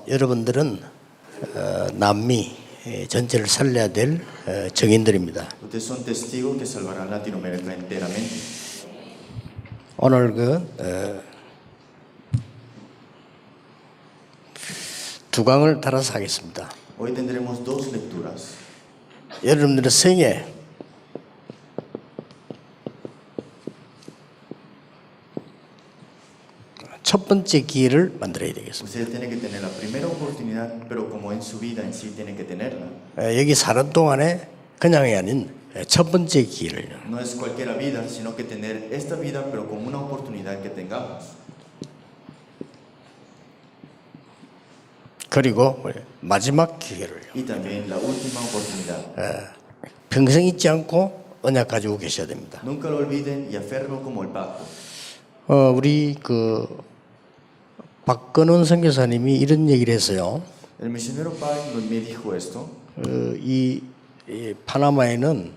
여러분들은 남미 전체를 살려야 될 증인들입니다. Ustedes son testigos que salvarán Latinoamérica enteramente. 오늘 두 강을 따라서 하겠습니다. Hoy tendremos dos lecturas. 여러분들의 생애 첫 번째 기회를 만들어야 되겠습니다. Ustedes tienen que tener la primera oportunidad, pero como en su vida en sí tienen que tenerla. 여기 사는 동안에 그냥이 아닌 첫 번째 기회를. No es cualquier vida, sino que tener esta vida, pero como una oportunidad que tengamos. 그리고 마지막 기회를. Y también la última oportunidad. 평생 잊지 않고 언약 가지고 계셔야 됩니다. Nunca lo olviden y aférrenlo como el pacto. 우리 박건원 선교사님이 이런 얘기를 했어요. El misionero Pai me dijo esto. 이 파나마에는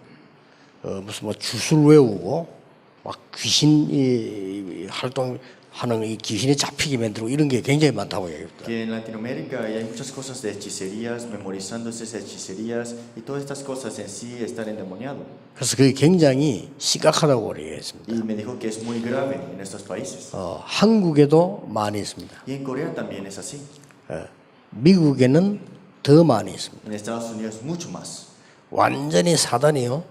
무슨 뭐 주술 외우고 막 귀신 활동하는 이 귀신에 잡히게 만들고 이런 게 굉장히 많다고 얘기합니다. Que en Latinoamérica hay muchas cosas de hechicerías, memorizando esas hechicerías y todas estas cosas en sí estar endemoniado. 그래서 그게 굉장히 심각하다고 얘기했습니다. Y me dijo que es muy grave en estos países. 한국에도 많이 있습니다. Y en Corea también es así. 미국에는 더 많이 있습니다. En Estados Unidos mucho más. 완전히 사단이요.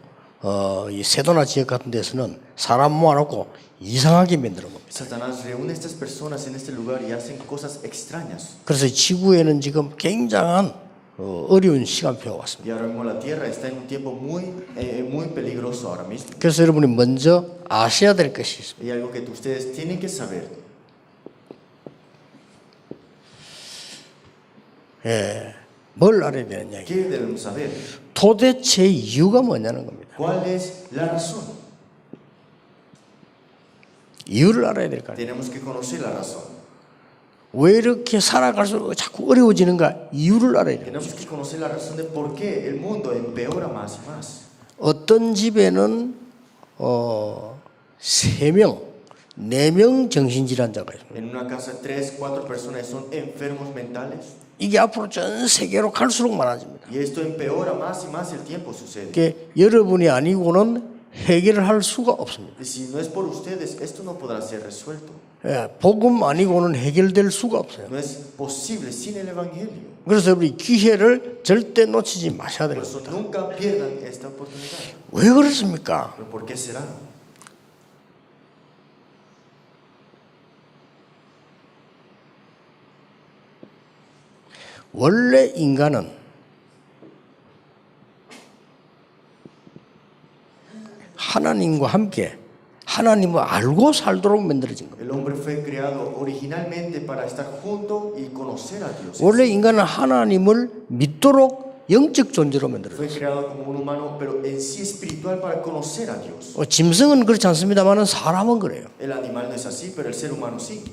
이 세도나 지역 같은 데서는 사람 모아놓고 이상하게 만드는 겁니다. Satanás reúne a estas personas en este lugar y hacen cosas extrañas. 그래서 지구에는 지금 굉장한 어려운 시간표가 왔습니다. Y ahora mismo la Tierra está en un tiempo muy peligroso ahora mismo. 그래서 여러분이 먼저 아셔야 될 것이 있습니다. Y algo que ustedes tienen que saber. 뭘 알아야 되느냐? ¿Qué debemos saber? 도대체 이유가 뭐냐는 겁니다. ¿Cuál es la razón? 이유를 알아야 될 거 아니에요. Tenemos que conocer la razón. 왜 이렇게 살아갈수록 자꾸 어려워지는가? 이유를 알아야 돼요. Tenemos que conocer la razón de por qué el mundo empeora más y más. 어떤 집에는 3명, 4명 정신질환자가 있습니다. En una casa 3, 4 personas son enfermos mentales. 이게 앞으로 전 세계로 갈수록 많아집니다. Y esto empeora más y más el tiempo sucede. 그게 여러분이 아니고는 해결을 할 수가 없습니다. Y si no es por ustedes, esto no podrá ser resuelto. 복음 아니고는 해결될 수가 없어요. No es posible sin el evangelio. 그래서 우리 기회를 절대 놓치지 마셔야 Por 됩니다. eso nunca pierdan esta oportunidad. 왜 그렇습니까? ¿Pero por qué será? 원래 인간은 하나님과 함께 하나님을 알고 살도록 만들어진 겁니다. El hombre fue creado originalmente para estar junto y conocer a Dios. 원래 인간은 하나님을 믿도록 영적 존재로 만들어졌어요. Fue creado como un humano, pero en sí espiritual para conocer a Dios. 짐승은 그렇지 않습니다만 사람은 그래요. El animal no es así, pero el ser humano sí.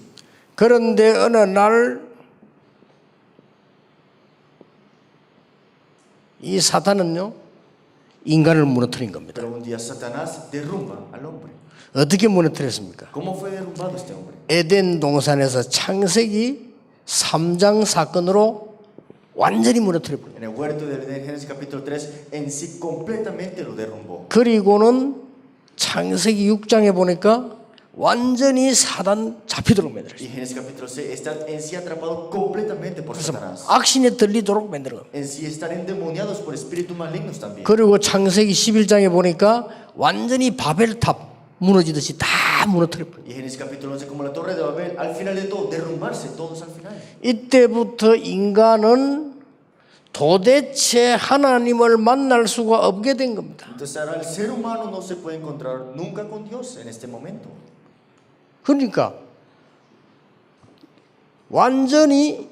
그런데 어느 날 이 사탄은요 인간을 무너뜨린 겁니다. Pero un día Satanás derrumba al hombre. 어떻게 무너뜨렸습니까? ¿Cómo fue derrumbado este hombre? 에덴 동산에서 창세기 3장 사건으로 완전히 무너뜨려 버립니다. En el huerto del Edén, Génesis capítulo 3, en sí completamente lo derrumbó. 그리고는 창세기 6장에 보니까 완전히 사단 잡히도록 Y 만들었어요. Génesis capítulo 6 está en sí atrapado completamente por Satanás. 악신에 들리도록 만들어 겁니다. En sí estar endemoniados por espíritus malignos también. 그리고 창세기 11장에 보니까 완전히 바벨탑 무너지듯이 다 무너뜨려 버려요. Y Génesis capítulo 11, como la torre de Babel, al final de todo, derrumbarse todos al final. 이때부터 인간은 도대체 하나님을 만날 수가 없게 된 겁니다. Entonces ahora el ser humano no se puede encontrar nunca con Dios en este momento. 그러니까 완전히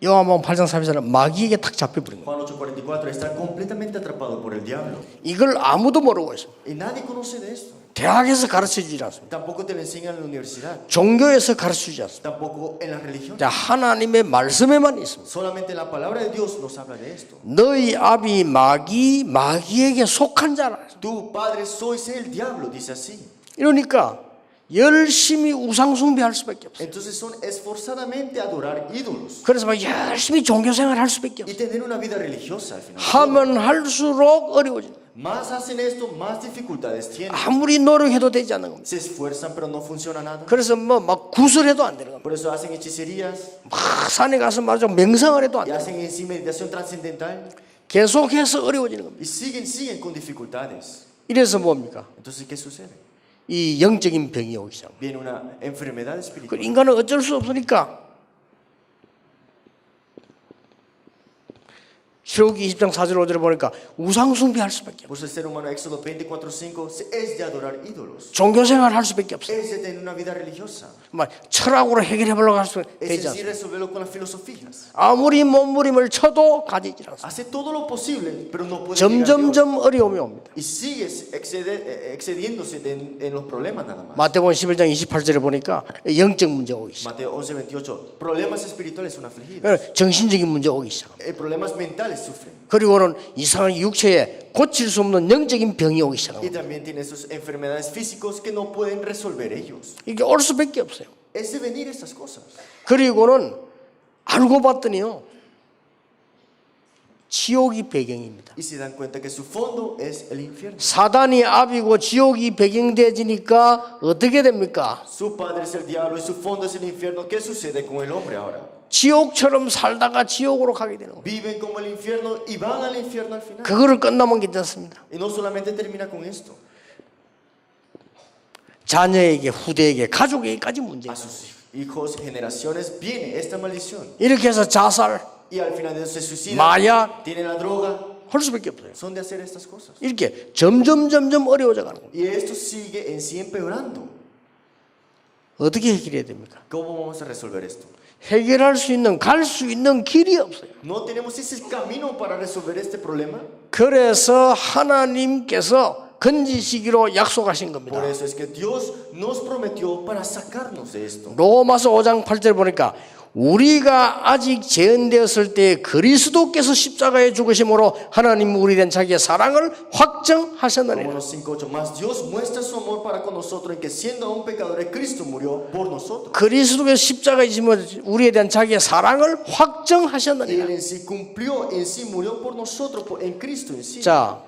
요한복음 8장 3절은 마귀에게 탁 잡혀버린 거예요. Juan 8:44 está completamente atrapado por el diablo. 이걸 아무도 모르고 있어요. Y nadie conoce de esto. 대학에서 가르쳐주지 않습니다. Tampoco te lo enseñan en la universidad. 종교에서 가르쳐주지 않습니다. Tampoco en la religión. 자, 하나님의 말씀에만 있습니다. Solamente la palabra de Dios nos habla de esto. 너희 아비 마귀에게 속한 자라. Tu padre sois el diablo, dice así. 이러니까 열심히 우상 숭배할 수밖에 없어요. Entonces son esforzadamente a adorar ídolos 그래서 막 열심히 종교 생활할 수밖에 y 없어요. tener una vida religiosa al final. 하면 할수록 어려워져요. Más hacen esto, más dificultades tienen. 아무리 노력해도 되지 않는 겁니다. Se esfuerzan pero no funciona nada. 그래서 뭐 막 구슬해도 안 되는 겁니다. Por eso hacen hechicerías 막 산에 가서 말이죠 명상을 해도 안 y 돼요. hacen en sí meditación trascendental 계속해서 어려워지는 겁니다. y siguen con dificultades. 이래서 뭡니까? Entonces, ¿qué sucede? 이 영적인 병이 오기 시작합니다. Viene una enfermedad 그 espiritual. 인간은 어쩔 수 없으니까 출애굽기 20장 4절 5절에 보니까 우상 숭배할 수밖에 없어요. Pues el ser humano, Éxodo 24:5, es de adorar ídolos. 종교 생활 할 수밖에 없어요. Es de tener una vida religiosa. 막 철학으로 해결해 보려고 할 수 Es 되지 en sí 않습니다. resolverlo con las filosofías. 아무리 몸부림을 쳐도 가지지 않습니다. Hace todo lo posible, pero no puede llegar a Dios. 점점점 어려움이 옵니다. Y sigue excediéndose en los problemas nada más. 마태복음 11장 28절에 보니까 영적 문제 오기 시작. Mateo 11:28. Problemas espirituales son afligidos. 정신적인 문제 오기 시작. Problemas mentales sufren. 그리고는 이상한 육체에 고칠 수 없는 영적인 병이 오기 Y 시작합니다. también tiene sus enfermedades físicos que no pueden resolver ellos. 이게 올 수밖에 없어요. Es de venir estas cosas. 그리고는 알고 봤더니요 지옥이 배경입니다. Y se dan cuenta que su fondo es el infierno. 사단이 압이고 지옥이 배경되지니까 어떻게 됩니까? Su padre es el diablo y su fondo es el infierno. ¿Qué sucede con el hombre ahora? 지옥처럼 살다가 지옥으로 가게 되는 거예요. Viven como el infierno y van al infierno al final. 그거를 끝나면 괜찮습니다. Y no solamente termina con esto. 자녀에게, 후대에게, 가족에게까지 문제예요. A sus hijos, generaciones, viene esta maldición. 이렇게 해서 자살 Y al final de eso se suicidan. 마약 Tienen la droga. 할 수밖에 없어요. Son de hacer estas cosas. 이렇게 점점 어려워져 가는 거예요. Y esto sigue en sí empeorando. 어떻게 해결해야 됩니까? ¿Cómo vamos a resolver esto? 해결할 수 있는, 갈 수 있는 길이 없어요. No tenemos ese camino para resolver este problema. 그래서 하나님께서 건지시기로 약속하신 Por 겁니다. eso es que Dios nos prometió para sacarnos de esto. 로마서 5장 8절 보니까 우리가 아직 재현되었을 때 그리스도께서 십자가에 죽으심으로 하나님 우리에 대한 자기의 사랑을 확정하셨느니라. Romanos 5:8. Más Dios muestra su amor para con nosotros en que siendo aún pecadores Cristo murió por nosotros. 그리스도께서 십자가에 지심으로 우리에 대한 자기의 사랑을 확정하셨느니라. Él en sí cumplió, en sí murió por nosotros, en Cristo en sí. 자,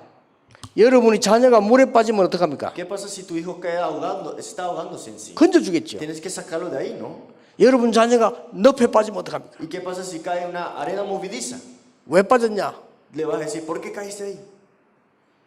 여러분이 자녀가 물에 빠지면 어떡합니까? ¿Qué pasa si tu hijo cae ahogando, está ahogándose en sí? 건져주겠죠. Tienes que sacarlo de ahí, ¿no? 여러분 자녀가 늪에 빠지면 어떡합니까? ¿Y qué pasa si cae en una arena movediza? 왜 빠졌냐? Le vas a decir, ¿por qué caíste ahí?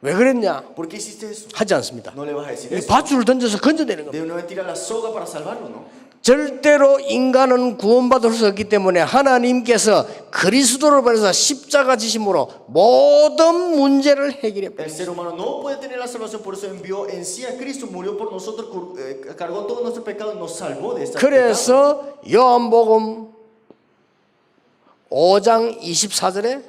왜 그랬냐? ¿Por qué hiciste eso? 하지 않습니다. No le vas a decir 이 eso. 밧줄을 던져서 건져내는 겁니다. De una vez tira la soga para salvarlo, ¿no? 절대로 인간은 구원받을 수 없기 때문에 하나님께서 그리스도를 보내서 십자가 지심으로 모든 문제를 해결해 El ser humano no puede tener la salvación, por eso envió en sí a Cristo, murió por nosotros, cargó todo nuestro pecado y nos salvó de esta pecado. 그래서 요한복음 5장 24절에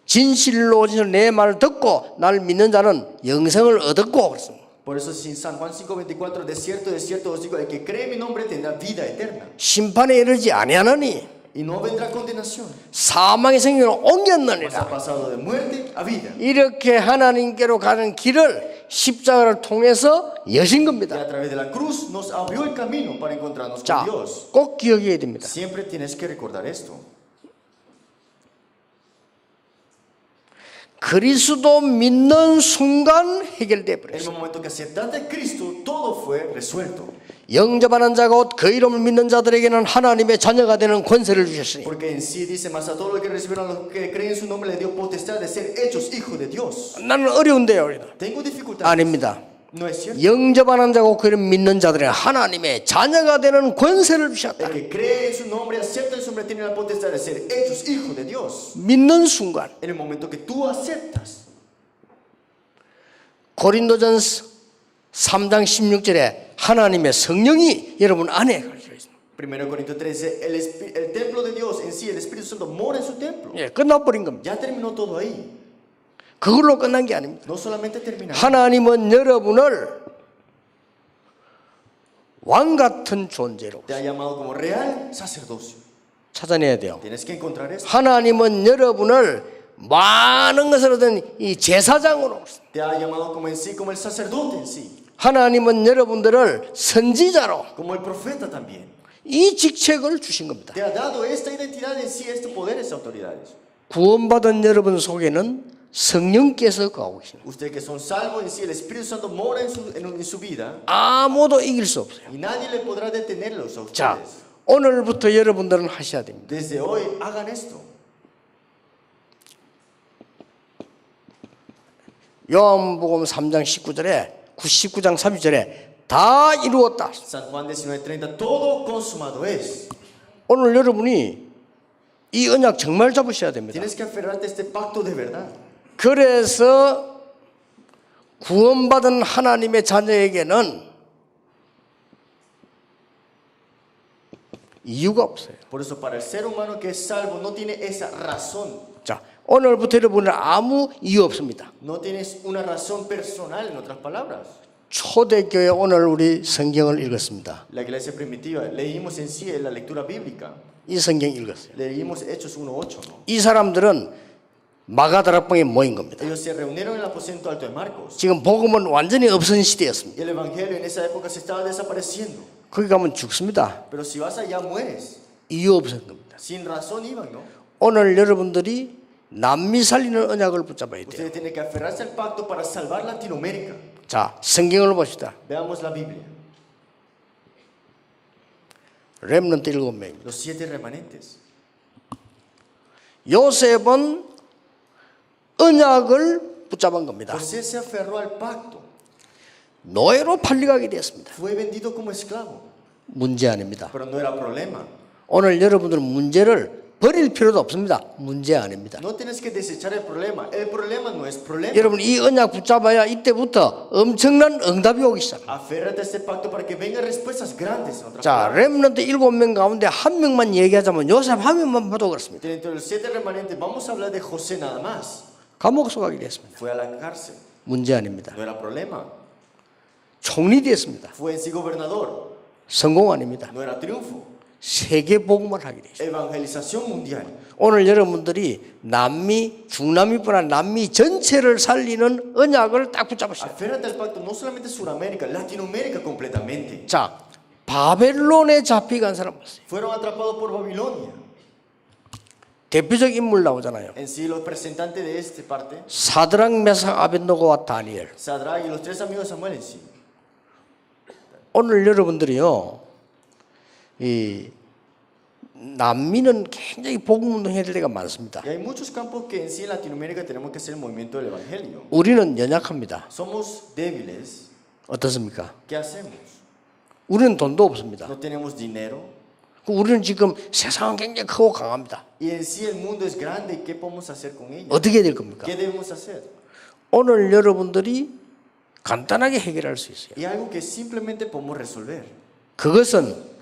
진실로 내 말을 듣고 나를 믿는 자는 영생을 얻었고 그랬습니다. Por eso en San Juan 5:24, de cierto os digo, el que cree en mi nombre tendrá vida eterna 심판에 이르지 아니하느니 y no vendrá condenación, 사망의 생명으로 pues ha 옮겼느니라. pasado de muerte a vida. 이렇게 하나님께로 가는 길을 십자가를 통해서 여신 Y 겁니다. a través de la cruz nos abrió el camino para encontrarnos 자, con Dios. 꼭 기억해야 됩니다. Siempre tienes que recordar esto. 그리스도 믿는 순간 해결돼 En el 버렸어요. momento que aceptaste a Cristo, todo fue resuelto. 영접하는 자가 곧 그 이름을 믿는 자들에게는 하나님의 자녀가 되는 권세를 주셨으니 Porque en sí dice, más a todos los que recibieron, a los que creen en su nombre, le dio potestad de ser hechos hijos de Dios. 나는 어려운데요. 우리는. Tengo dificultades. 아닙니다. No es cierto. 영접하는 자고 그 이름 믿는 자들에게 하나님의 자녀가 되는 권세를 주셨다. El que cree en su nombre, acepta en su nombre, tiene la potestad de ser hechos hijos de Dios. 믿는 순간 En el momento que tú aceptas. 고린도전서 3장 16절에 하나님의 성령이 여러분 안에 걸려 있습니다. 1 Corintios 13, el templo de Dios en sí, el Espíritu Santo mora en su templo. 예, 끝나버린 겁니다. Ya terminó todo ahí. 그걸로 끝난 게 아닙니다. No solamente terminó. 하나님은 여러분을 왕 같은 존재로 Te ha llamado como real sacerdocio. 찾아내야 돼요. Tienes que encontrar esto. 하나님은 여러분을 많은 것을 얻은 이 제사장으로 Te ha llamado como en sí, como el sacerdote en sí. 하나님은 여러분들을 선지자로 como el profeta también. 이 직책을 주신 겁니다. Te ha dado esta identidad en sí, estos poderes y autoridades. 구원받은 여러분 속에는 성령께서 거하고 계십니다. Ustedes que son salvos en sí, el Espíritu Santo mora en su vida 아무도 이길 수 없어요. y nadie le podrá detenerlos a 자, ustedes. 오늘부터 여러분들은 하셔야 됩니다. Desde hoy hagan esto. 요한복음 3장 19절에 19장 30절에 다 이루었다. San Juan 19:30, todo consumado es. 오늘 여러분이 이 언약 정말 잡으셔야 됩니다. Tienes que aferrarte a este pacto de verdad. 그래서 구원받은 하나님의 자녀에게는 이유가 없어요. Por eso para el ser humano que es salvo no tiene esa razón. 자, 오늘부터 여러분은 아무 이유 없습니다. No tienes una razón personal, en otras palabras. 초대교회 오늘 우리 성경을 읽었습니다. La iglesia primitiva, leímos en sí en la lectura bíblica. 이 성경 읽었어요. Leímos Hechos 1:8, ¿no? 이 사람들은 마가다락방에 모인 겁니다. Ellos se reunieron en el aposento alto de Marcos. 지금 복음은 완전히 없은 시대였습니다. Y el evangelio en esa época se estaba desapareciendo. 거기 가면 죽습니다. Pero si vas allá mueres. 이유 없은 겁니다. Sin razón iban, ¿no? 오늘 여러분들이 남미 살리는 언약을 붙잡아야 돼요. Ustedes tienen que aferrarse al pacto para salvar Latinoamérica. 자, 성경을 봅시다. Veamos la Biblia. 렘넌트 7명입니다. Los 7 remanentes. 요셉은 언약을 붙잡은 겁니다. José se aferró al pacto. 노예로 팔려가게 되었습니다. Fue vendido como esclavo. 문제 아닙니다. Pero no era problema. 오늘 여러분들은 문제를 버릴 필요도 없습니다. 문제 아닙니다. No tienes que desechar el problema. El problema no es problema. 여러분 이 언약 붙잡아야 이때부터 엄청난 응답이 오기 시작합니다. Aférrate a este pacto para que vengan respuestas grandes. En otras 자, palabras. 렘넌트 7명 가운데 한 명만 얘기하자면 요셉 한 명만 봐도 그렇습니다. Dentro de los 7 remanentes vamos a hablar de José nada más. 감옥 속하게 됐습니다. Fue a la cárcel. 문제 아닙니다. No era problema. 총리 됐습니다. Fue en sí gobernador. 성공 아닙니다. No era triunfo. 세계 복음을 하게 되죠. Evangelización mundial. 오늘 여러분들이 남미, 중남미뿐 아니라 남미 전체를 살리는 언약을 딱 붙잡으셔야 돼요. Aférrate al pacto no solamente Sudamérica, Latinoamérica completamente. 자, 바벨론에 잡혀간 사람 봤어요. Fueron atrapados por Babilonia. 대표적 인물 나오잖아요. En sí, los representantes de esta parte, 사드락, 메삭, 아벤노고와 다니엘. Sadrach y los 3 amigos de Samuel en sí. 오늘 여러분들이요, 이 남미는 굉장히 복음 운동해야 될 때가 많습니다. Y hay muchos campos que en sí en Latinoamérica tenemos que hacer el movimiento del evangelio. 우리는 연약합니다. Somos débiles. 어떻습니까? ¿Qué hacemos? 우리는 돈도 없습니다. No tenemos dinero. 우리는 지금 세상은 굉장히 크고 강합니다. Y en sí el mundo es grande. ¿Y qué podemos hacer con ella? 어떻게 될 겁니까? ¿Qué debemos hacer? 오늘 여러분들이 간단하게 해결할 수 있어요. Y algo que simplemente podemos resolver. 그것은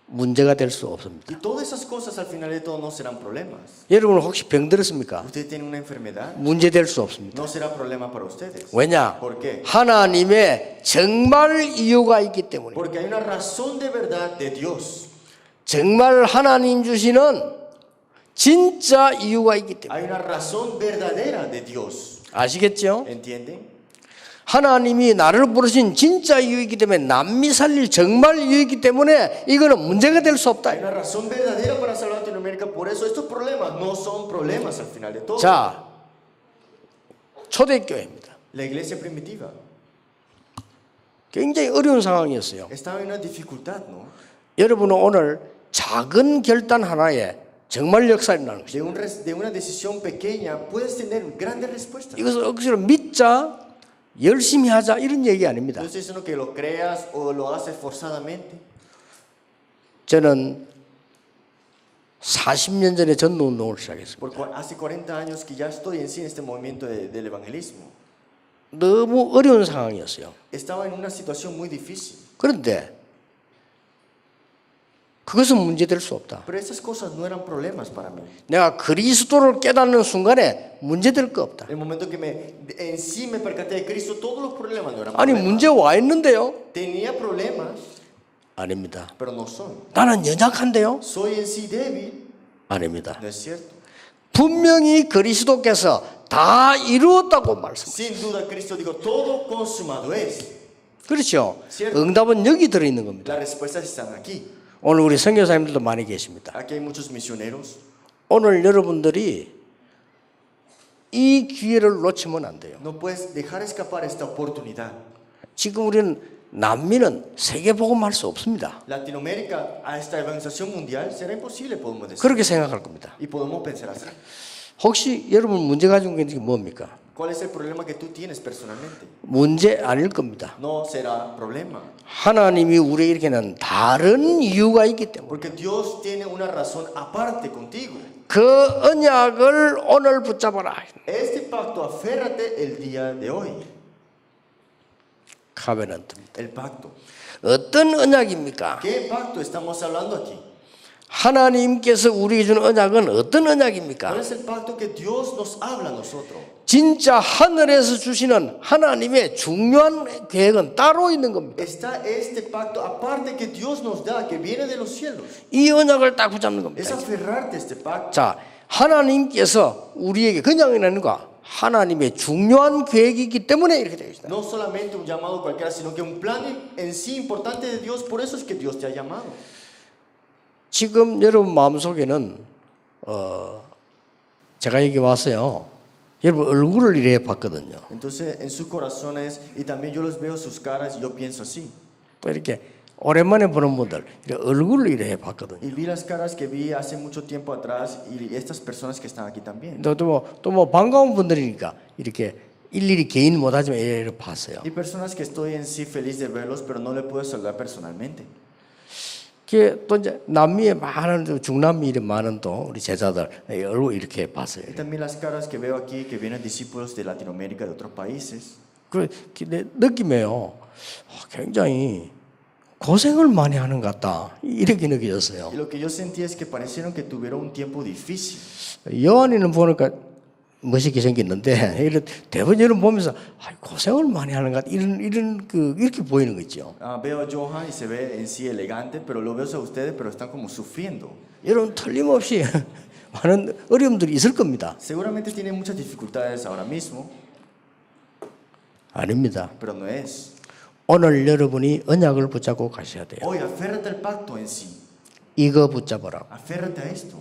문제가 될 수 없습니다. Y todas esas cosas al final de todo no serán problemas. 여러분 혹시 병들었습니까? Usted tiene una enfermedad, 문제 될 수 없습니다. no será problema para ustedes. 왜냐? ¿Por qué? 하나님의 정말 이유가 있기 때문에. Porque hay una razón de verdad de Dios. 정말 하나님 주시는 진짜 이유가 있기 때문에. Hay una razón verdadera de Dios. 아시겠죠? ¿Entienden? 하나님이 나를 부르신 진짜 이유이기 때문에 남미 살릴 정말 이유이기 때문에 이거는 문제가 될 수 없다. Hay una razón verdadera para salvar Latinoamérica. Por eso estos problemas no son problemas al final de todo. 자, 초대교회입니다. La iglesia primitiva 굉장히 어려운 상황이었어요. estaba en una dificultad, ¿no? 여러분은 오늘 작은 결단 하나에 정말 역사가 일어나는 것이죠. De una decisión pequeña puedes tener grandes respuestas. 이것을 억지로 믿자, 열심히 하자 이런 얘기 아닙니다. No estoy diciendo que lo creas o lo haces forzadamente. 저는 40년 전에 전도운동을 시작했습니다. Porque hace 40 años que ya estoy en sí en este movimiento del evangelismo. 너무 어려운 상황이었어요. Estaba en una situación muy difícil. 그런데 그것은 문제될 수 없다. Pero esas cosas no eran problemas para mí. 내가 그리스도를 깨닫는 순간에 문제될 거 없다. El momento que en sí me percaté de Cristo, todos los problemas no eran 아니 problemas. 문제 와 있는데요? Tenía problemas, 아닙니다. pero no son. 나는 연약한데요? Soy en sí débil, 아닙니다. no es cierto. 분명히 그리스도께서 다 이루었다고 말씀하셨습니다. Sin duda Cristo dijo, todo consumado es. 그렇죠. Cierto. 응답은 여기 들어있는 겁니다. Las respuestas están aquí. 오늘 우리 선교사님들도 많이 계십니다. Aquí hay muchos misioneros. 오늘 여러분들이 이 기회를 놓치면 안 돼요. No puedes dejar escapar esta oportunidad. 지금 우리는 난민은 세계복음할 수 없습니다. Latinoamérica, a esta evangelización mundial, será imposible, podemos decir. 그렇게 생각할 겁니다. Y podemos pensar así. 혹시 여러분 문제 가지고 있는 게 뭡니까? ¿Cuál es el problema que tú tienes personalmente? 문제 아닐 겁니다. No será problema. 하나님이 우리에게 이렇게 는 다른 이유가 있기 때문에 Porque Dios tiene una razón aparte contigo. 그 언약을 오늘 붙잡아라. Este pacto, aférrate el día de hoy. 카베넌트입니다. El pacto. 어떤 언약입니까? ¿Qué pacto estamos hablando aquí? 하나님께서 우리에게 준 언약은 어떤 ¿Cuál 언약입니까? es el pacto que Dios nos habla a nosotros? 진짜 하늘에서 주시는 하나님의 중요한 계획은 따로 있는 겁니다. Está este pacto aparte que Dios nos da, que viene de los cielos. 이 언약을 딱 붙잡는 Es 겁니다. aferrarte a este pacto. 자, 하나님께서 우리에게 그냥이라는 거 하나님의 중요한 계획이 있기 때문에 이렇게 되어 있다. No solamente un llamado cualquiera, sino que un plan en sí importante de Dios. Por eso es que Dios te ha llamado. 지금 여러분 마음속에는 제가 여기 왔어요. 여러분 얼굴을 이래 봤거든요. Entonces, en sus corazones, y también yo los veo sus caras, y yo pienso así. 또 이렇게 오랜만에 보는 분들 이렇게 얼굴을 이래 봤거든요. Y vi las caras que vi hace mucho tiempo atrás, y estas personas que están aquí también. 또 뭐 반가운 분들이니까 이렇게 일일이 개인 못하지만 이래 봤어요. Y personas que estoy en sí feliz de verlos, pero no le puedo saludar personalmente. 또 이제 남미에 많은 중남미 이런 많은 또 우리 제자들 얼굴 이렇게 봤어요. Y también las caras que veo aquí, que vienen discípulos de Latinoamérica, de otros países. 그 느낌에요. 굉장히 고생을 많이 하는 것 같다. 이렇게 느껴졌어요. Y lo que yo sentí es que parecieron que tuvieron un tiempo difícil. 요한이는 보니까 멋있게 생겼는데 대부분 여러분 보면서 고생을 많이 하는 것 같다. 이렇게 보이는 거 있죠. Veo a Johan y se ve en sí elegante, pero lo veo a ustedes, pero están como sufriendo. 여러분 틀림없이 많은 어려움들이 있을 겁니다. Seguramente tienen muchas dificultades ahora mismo, 아닙니다. pero no es. 오늘 여러분이 언약을 붙잡고 가셔야 돼요. Hoy, aférrate al pacto en sí. 이거 붙잡아라. Aférrate a esto.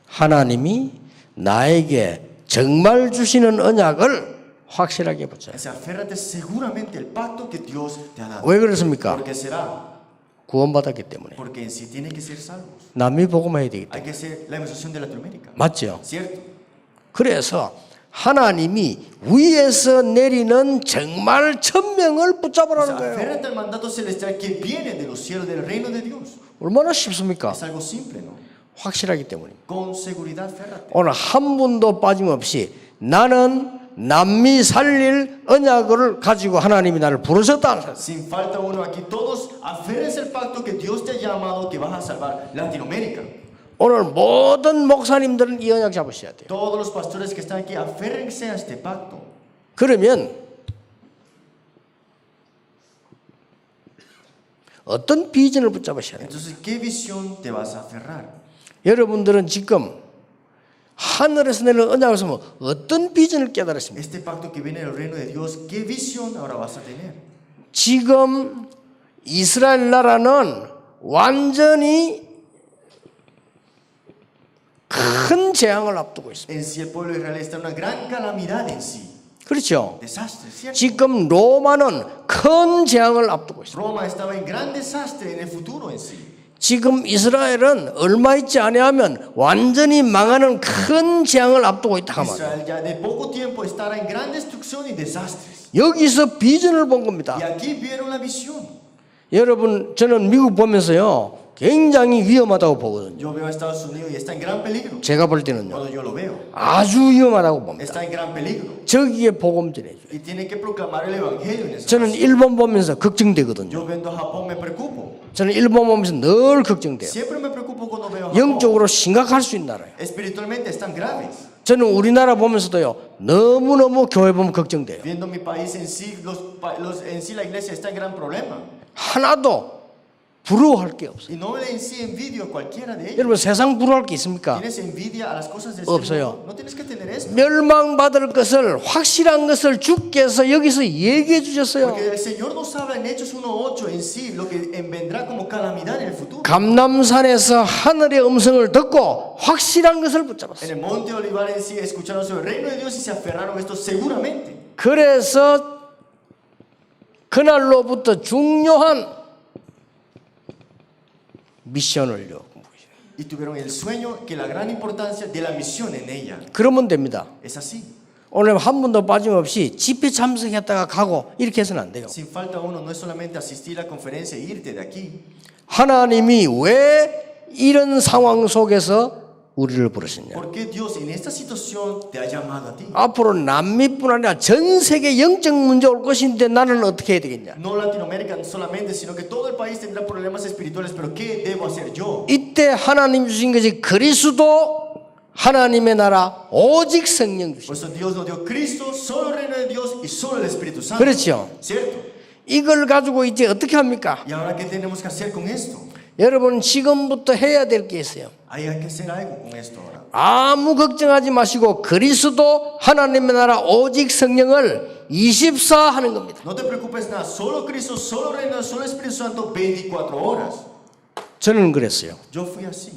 하나님이 나에게 정말 주시는 언약을 확실하게 붙잡아요. Es aférrate seguramente al pacto que Dios te ha dado. 왜 그렇습니까? ¿Por qué será? 구원받았기 때문에. Porque en sí tienen que ser salvos. 남미 복음해야 되기 Hay 때문에. que ser la evangelización de Latinoamérica. 맞죠? ¿Cierto? 그래서 하나님이 위에서 내리는 정말 천명을 붙잡으라는 거예요. Aférrate al mandato celestial que viene de los cielos, del reino de Dios. 얼마나 쉽습니까? Es algo simple, ¿no? 확실하기 때문에. Con seguridad, aférrate. 오늘 한 분도 빠짐없이 나는 남미 살릴 언약을 가지고 하나님이 나를 부르셨다. Sin falta uno aquí, todos aférrense al pacto que Dios te ha llamado, que vas a salvar Latinoamérica. 오늘 모든 목사님들은 이 언약 잡으셔야 돼요. Todos los pastores que están aquí, aférrense a este pacto. 그러면 어떤 비전을 붙잡으셔야 돼요? Entonces, ¿qué visión te vas a aferrar? 여러분들은 지금 하늘에서 내리는 언약을 쓰면 어떤 비전을 깨달았습니까? Este pacto que viene del reino de Dios, ¿qué visión ahora vas a tener? 지금 이스라엘 나라는 완전히 큰 재앙을 앞두고 있습니다. En sí, el pueblo de Israel está en una gran calamidad en sí. 그렇죠? Desastre, ¿cierto? 지금 로마는 큰 재앙을 앞두고 있습니다. Roma estaba en gran desastre en el futuro en sí. 지금 이스라엘은 얼마 있지 아니하면 완전히 망하는 큰 재앙을 앞두고 있다 하면 Israel ya de poco tiempo estará en gran destrucción y desastres. 여기서 비전을 본 겁니다. Y aquí vieron la visión. 여러분 저는 미국 보면서요 굉장히 위험하다고 보거든요. Yo veo a Estados Unidos y está en gran peligro. 제가 볼 때는요 Cuando yo lo veo, 아주 위험하다고 봅니다. está en gran peligro. 저기에 복음 전해줘요. Y tiene que proclamar el evangelio en esa 저는 nación. 일본 보면서 걱정되거든요. Yo viendo a Japón me preocupo. 저는 일본 보면서 늘 걱정돼요. Siempre me preocupo cuando veo a Japón. 영적으로 심각할 수 있는 나라예요. Espiritualmente están graves. 저는 우리나라 보면서도요 너무너무 교회 보면 걱정돼요. Viendo mi país en sí, en sí la iglesia está en gran problema. 하나도 부러워할 게 없어요. Y no le en sí envidio a cualquiera de ellos. 여러분 세상 부러워할 게 있습니까? ¿Tienes envidia a las cosas del 없어요. mundo? No tienes que tener esto. 멸망받을 것을 확실한 것을 주께서 여기서 얘기해 주셨어요. Porque el Señor nos habla en Hechos 1:8 en sí, lo que vendrá como calamidad en el futuro. 감람산에서 하늘의 음성을 듣고 확실한 것을 En 붙잡았어요. el monte Olivar en sí escucharon sobre el reino de Dios y se aferraron a esto seguramente. 그래서 그날로부터 중요한 미션을요. Y tuvieron el sueño que la gran importancia de la misión en ella. 그러면 됩니다. Es así. 오늘 한 번도 빠짐없이 집회 참석했다가 가고 이렇게 해서는 안 돼요. Sin falta uno, no es solamente asistir a la conferencia e irte de aquí. 하나님이 왜 이런 상황 속에서 우리를 부르셨냐? ¿Por qué Dios en esta situación te ha llamado a ti? 앞으로 남미뿐 아니라 전 세계 영적 문제 올 것인데 나는 어떻게 해야 되겠냐? No Latinoamérica solamente, sino que todo el país tendrá problemas espirituales, pero ¿qué debo hacer yo? 이때 하나님 주신 것이 그리스도 하나님의 나라 오직 성령 주신. Por eso Dios nos dio Cristo, solo el reino de Dios y solo el Espíritu Santo. 그렇죠. ¿Cierto? 이걸 가지고 이제 어떻게 합니까? ¿Y ahora qué tenemos que hacer con esto? 여러분 지금부터 해야 될 게 있어요. Hay que hacer algo con esto ahora. 아무 걱정하지 마시고 그리스도 하나님의 나라 오직 성령을 24 하는 겁니다. No te preocupes nada, solo Cristo, solo el reino, solo el Espíritu Santo, 24 horas. 저는 그랬어요. Yo fui así.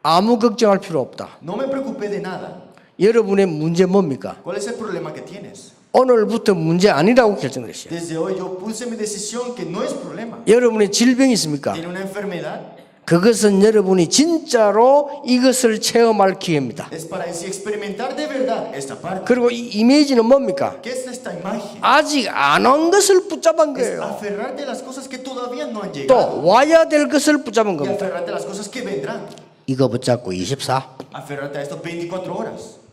아무 걱정할 필요 없다. No me preocupé de nada. 여러분의 문제 뭡니까? ¿Cuál es el problema que tienes? 오늘부터 문제 아니라고 결정을 했어요. Desde hoy yo puse mi decisión que no es problema. 여러분의 질병이 있습니까? Tiene una enfermedad, 그것은 여러분이 진짜로 이것을 체험할 기회입니다. es para en sí experimentar de verdad esta parte. 그리고 이 이미지는 뭡니까? ¿Qué es esta imagen? 아직 안 온 것을 붙잡은 Es 거예요. aferrarte a las cosas que todavía no han 또 llegado 와야 될 것을 붙잡은 y 겁니다. aferrarte a las cosas que vendrán. 이거 붙잡고 24. Aferrarte a esto 24 horas.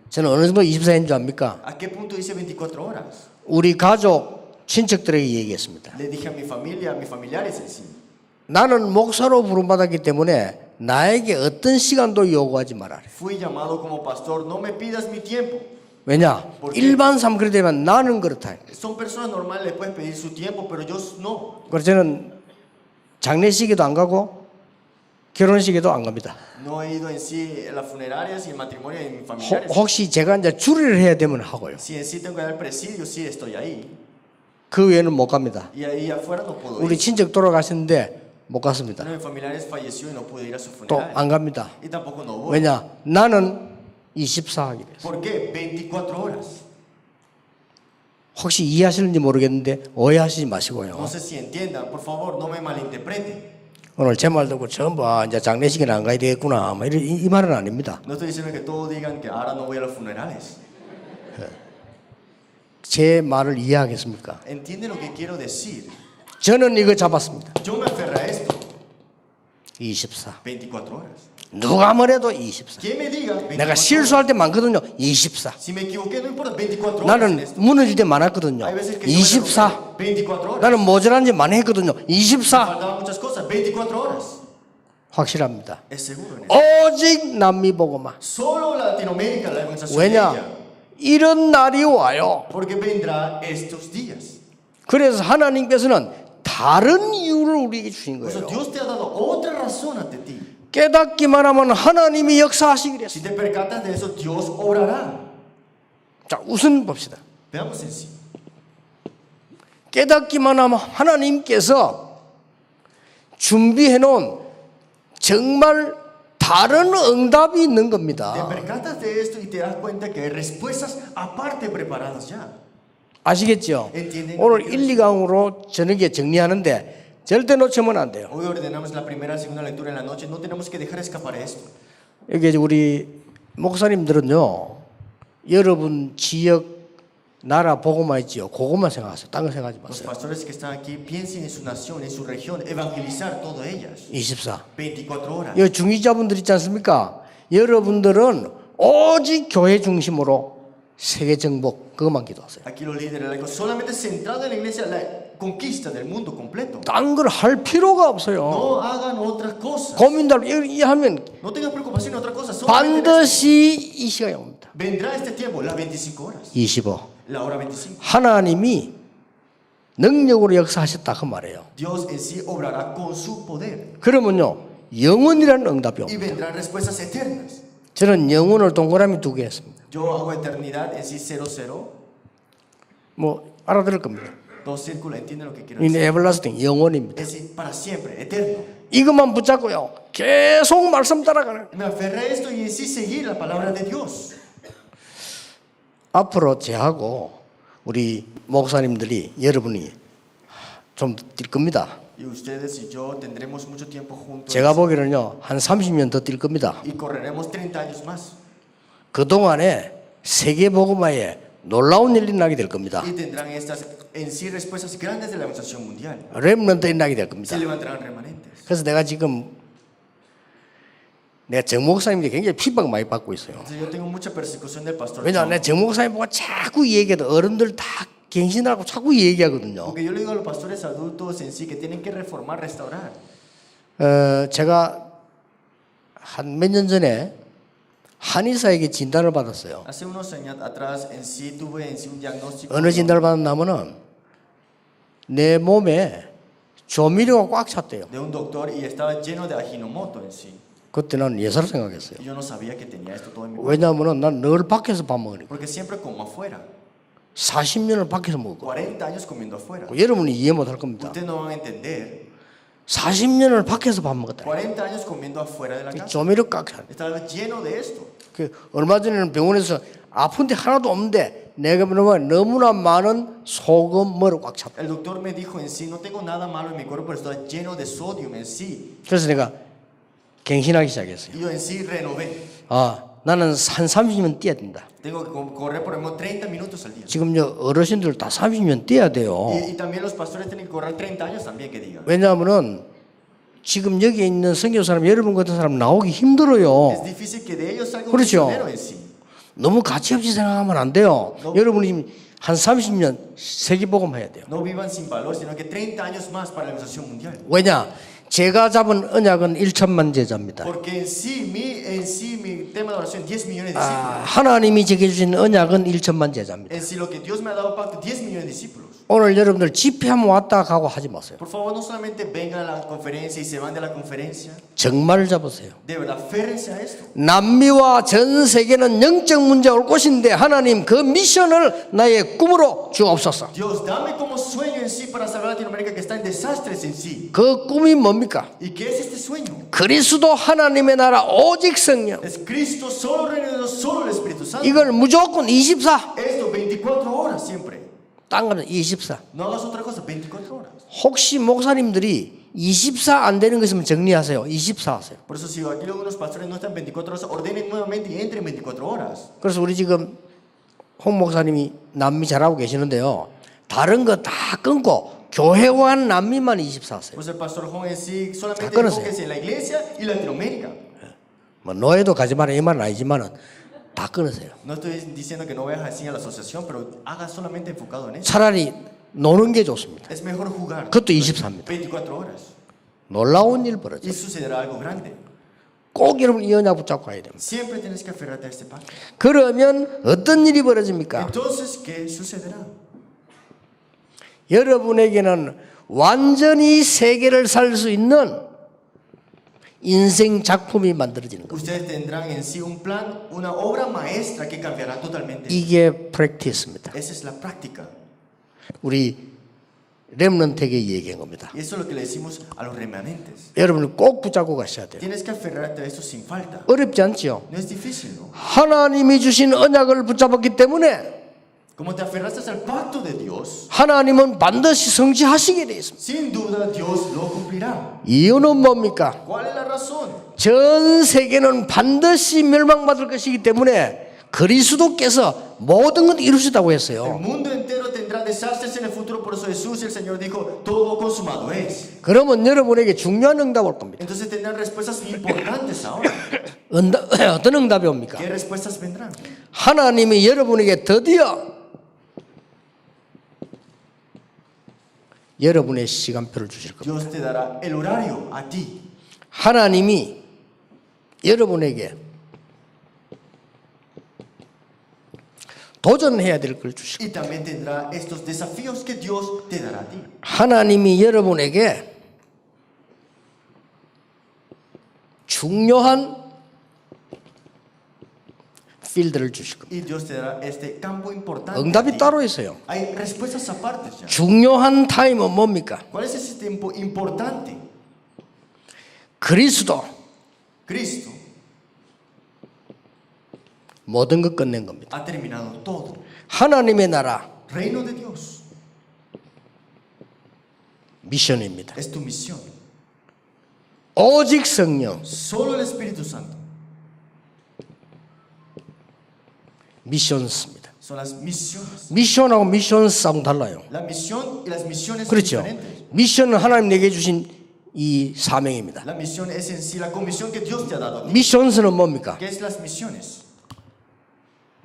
저는 어느 정도 24인 줄 압니까? ¿A qué punto dice 24 horas? 우리 가족, 친척들에게 얘기했습니다. Le dije a mi familia, a mis familiares en sí. 나는 목사로 부름받았기 때문에 나에게 어떤 시간도 요구하지 말아라. Fui llamado como pastor, no me pidas mi tiempo. 왜냐? ¿Por qué? 일반 사람 그렇게 되면 나는 그렇다. Son personas normales, les puedes pedir su tiempo, pero yo no. 그래서 저는 장례식에도 안 가고 결혼식에도 안 갑니다. No he ido en sí a las funerarias y el matrimonio de mis familiares. 혹시 제가 이제 주례를 해야 되면 하고요. Si en sí tengo que dar presidio, sí estoy ahí. 그 외에는 못 갑니다. Y ahí afuera no puedo 우리 ir. 친척 돌아가셨는데 못 갔습니다. Uno de mis familiares falleció y no pude ir a su 또 funeral. 안 갑니다. Y tampoco no voy. 왜냐? 나는 24 하기로 했어요. ¿Por qué? 24 horas. 혹시 이해하시는지 모르겠는데 오해하시지 마시고요. No sé si entiendan, por favor, no me malinterpreten. 오늘 제 말 듣고 전부 이제 장례식에는 안 가야 되겠구나. 뭐 이 말은 아닙니다. No estoy diciendo que todos digan que ahora no voy a los funerales. 제 말을 이해하겠습니까? ¿Entienden lo que quiero decir? 저는 이거 잡았습니다. Yo me aferré a esto. 24. 24 horas. 누가 뭐래도 24. ¿Quién me diga? 24 내가 horas. 실수할 때 많거든요. 24. Si me equivoqué, no importa. 24 horas. en 나는 esto. 무너질 때 많았거든요. Hay veces que yo me 24. derrumbé. 24 horas. 나는 모자란 지 많이 했거든요. 24. Faltaban muchas cosas. 24 horas. 확실합니다. Es seguro en eso. 오직 남미 보고만. Solo Latinoamérica la evangelización de 왜냐? ella. 이런 날이 와요. Porque vendrá estos días. 그래서 하나님께서는 다른 이유를 우리에게 주신 Por eso 거예요. Dios te ha dado otra razón ante ti. 깨닫기만 하면 하나님이 역사하시기로 Si 했어요. te percatas de eso, Dios obrará. 자, 우선 봅시다. Veamos en sí. 깨닫기만 하면 하나님께서 준비해 놓은 정말 다른 응답이 있는 Te 겁니다. percatas de esto y te das cuenta que hay respuestas aparte preparadas ya. 아시겠죠? entienden? 오늘 1, 2강으로 저녁에 정리하는데 절대 놓치면 안 돼요. Hoy ordenamos la primera y segunda lectura en la noche. No tenemos que dejar escapar esto. 여기 이제 우리 목사님들은요, 여러분 지역 나라 보고만 있지요. 그것만 생각하세요. 딴 거 생각하지 Los 마세요. pastores que están aquí piensen en su nación, en su región, evangelizar todas ellas. 24. 24 horas. 이 중직자분들 있지 않습니까? 여러분들은 오직 교회 중심으로 세계 정복 그것만 기도하세요. Aquí los líderes laicos, solamente centrado en la iglesia, la conquista del mundo completo. 딴 걸 할 필요가 없어요. No hagan otras cosas. 고민들 하면 No tengas preocupación en otra cosa. Solamente en esto. 반드시 이 시간이 옵니다. Vendrá este tiempo, las 25 horas. 25. La hora 25. 하나님이 능력으로 역사하셨다 그 말이에요. Dios en sí obrará con su poder 그러면요 영원이라는 응답이 y 옵니다. vendrán respuestas eternas. 저는 영혼을 동그라미 2개 했습니다. Yo hago eternidad en sí 00, 뭐 알아들을 겁니다. dos círculos, entienden lo que quiero 이 decir. 에벌라스팅 영혼입니다. Es decir, para siempre, eterno. 이것만 붙잡고요 계속 말씀 따라가는. Me aferré a esto y en sí seguir la palabra de Dios. 앞으로 저하고 우리 목사님들이 여러분이 좀 뛸 겁니다. Y ustedes y yo tendremos mucho tiempo juntos 제가 보기에는요 한 30년 더 뛸 겁니다. y correremos 30 años más. 그 동안에 세계 복음화에 놀라운 일이 일어나게 될 겁니다. Y tendrán estas en sí respuestas grandes de la evangelización mundial. 렘넌트 일어나게 될 겁니다. Se levantarán remanentes. 그래서 내가 정 목사님께 굉장히 핍박 많이 받고 있어요. Entonces yo tengo mucha persecución del pastor 왜냐하면 John, 내가 정 목사님 보고 자꾸 얘기해도 어른들 다 갱신하고 자꾸 얘기하거든요. porque yo le digo a los pastores adultos en sí que tienen que reformar, restaurar. 제가 한 몇 년 전에 한의사에게 진단을 받았어요. Hace unos años atrás en sí tuve en sí un diagnóstico 어느 진단을 받았냐면은 내 몸에 조미료가 꽉 찼대요. de un doctor y estaba lleno de Ajinomoto en sí. 그때는 예사를 생각했어요. Y yo no sabía que tenía esto todo en mi cuerpo, 왜냐하면은 난 늘 밖에서 밥 먹으니까 porque siempre como afuera. 40년을 밖에서 먹고 40 años comiendo afuera. 여러분이 이해 못할 겁니다. Ustedes no van a entender. 40년을 밖에서 밥 먹었다. 40 años comiendo afuera de la casa. 조미료 꽉 찼. Estaba lleno de esto. 얼마 전에는 병원에서 아픈데 하나도 없는데 내가 너무나 많은 소금물을 꽉 찼다. El doctor me dijo en sí, no tengo nada malo en mi cuerpo, pero está lleno de sodio en sí. 그래서 내가 갱신하기 시작했어요. Y yo en sí renové. 나는 한 30년 뛰어야 된다. Tengo que correr por lo menos 30 minutos al día. 지금 어르신들 다 30년 뛰어야 돼요. Y también los pastores tienen que correr 30 años también, que digan. 왜냐하면은 지금 여기 있는 선교 사람 여러분 같은 사람 나오기 힘들어요. Es difícil que de ellos salga un 그렇죠. misionero en sí. 너무 가치없이 생각하면 안 돼요. 여러분이 지금 한 30년 세계복음 해야 돼요. No vivan sin valor, sino que 30 años más para la evangelización mundial. 왜냐? 제가 잡은 언약은 1천만 제자입니다. Porque en sí mi tema de oración 10 millones de discípulos. 하나님이 제게 주신 언약은 1천만 제자입니다. En sí lo que Dios me ha dado pacto 10 millones de discípulos. 오늘 여러분들 집회하면 왔다 가고 하지 마세요. Por favor, no solamente vengan a la conferencia y se van de la conferencia. 정말 잡으세요. De verdad, férrense a esto. 남미와 전 세계는 영적 문제가 올 곳인데 하나님 그 미션을 나의 꿈으로 주옵소서. Dios, dame como sueño en sí para salvar a Latinoamérica que está en desastres en sí. 그 꿈이 뭡니까? ¿Y qué es este sueño? 그리스도 하나님의 나라 오직 성령. Es Cristo, solo reino de Dios, solo el Espíritu Santo. 이걸 무조건 24. Esto 24 horas siempre. 딴 거는 24. No hagas otra cosa, 24 horas. 혹시 목사님들이 24 안 되는 거 있으면 정리하세요. 24 하세요. Por eso si aquí algunos pastores no están 24 horas, ordenen nuevamente y entren 24 horas. 그래서 우리 지금 홍 목사님이 남미 잘하고 계시는데요. 다른 거 다 끊고 교회와 남미만 24 하세요. Pues el pastor Juan en sí solamente 끊으세요. enfóquese en la iglesia y Latinoamérica. 뭐 노예도 가지 마라 이 말은 아니지만은 다 끊으세요. No estoy diciendo que no vayas así a la asociación, pero haga solamente enfocado en eso. 차라리 노는 게 좋습니다. Es mejor jugar. 그것도 24입니다. 24 horas. 놀라운 일 벌어져. Y sucederá algo grande. 꼭 여러분 이 언약 붙잡고 가야 됩니다. Siempre tienes que aferrarte a este pacto. 그러면 어떤 일이 벌어집니까? Entonces, ¿qué sucederá? 여러분에게는 완전히 세계를 살 수 있는 인생 작품이 만들어지는 겁니다. Ustedes tendrán en sí un plan, una obra maestra que cambiará totalmente. 이게 프랙티스입니다. Esa es la práctica. 우리 렘넌트에게 얘기한 겁니다. Y eso es lo que le decimos a los remanentes. 여러분은 꼭 붙잡고 가셔야 돼요. Tienes que aferrarte a esto sin falta. 어렵지 않지요? No es difícil, ¿no? 하나님이 주신 언약을 붙잡았기 때문에 Como te aferraste al pacto de Dios, 하나님은 반드시 성취하시게 되어 있습니다. sin duda Dios lo cumplirá. 이유는 뭡니까? ¿Cuál es la razón? 전 세계는 반드시 멸망받을 것이기 때문에 그리스도께서 모든 걸 이루셨다고 El 했어요. mundo entero tendrá desastres en el futuro, por eso Jesús y el Señor dijo, todo consumado es. 그러면 여러분에게 중요한 응답 올 겁니다. Entonces tendrán respuestas importantes ahora. 어떤 응답이 옵니까? ¿Qué respuestas vendrán? 하나님이 여러분에게 드디어 여러분의 시간표를 주실 겁니다. Dios te dará el horario a ti. 하나님이 여러분에게 도전해야 될 걸 주시고 Y también tendrá estos desafíos que Dios te dará a ti. 하나님이 여러분에게 중요한 필드를 주실 겁니다. Y Dios te dará este campo importante. a 응답이 ti. 따로 있어요. Hay respuestas aparte ya. 중요한 타임은 뭡니까? ¿Cuál es ese tiempo importante? 그리스도 Cristo 모든 것 끝낸 겁니다. ha terminado todo. 하나님의 나라 Reino de Dios 미션입니다. es tu misión. 오직 성령 Solo el Espíritu Santo 미션스입니다. son las misiones. 미션하고 미션스하고 달라요. La misión y las misiones son 그렇죠. diferentes. 미션은 하나님 내게 주신 이 사명입니다. La misión es en sí la comisión que Dios te ha dado a ti. 미션스는 뭡니까? ¿Qué es las misiones?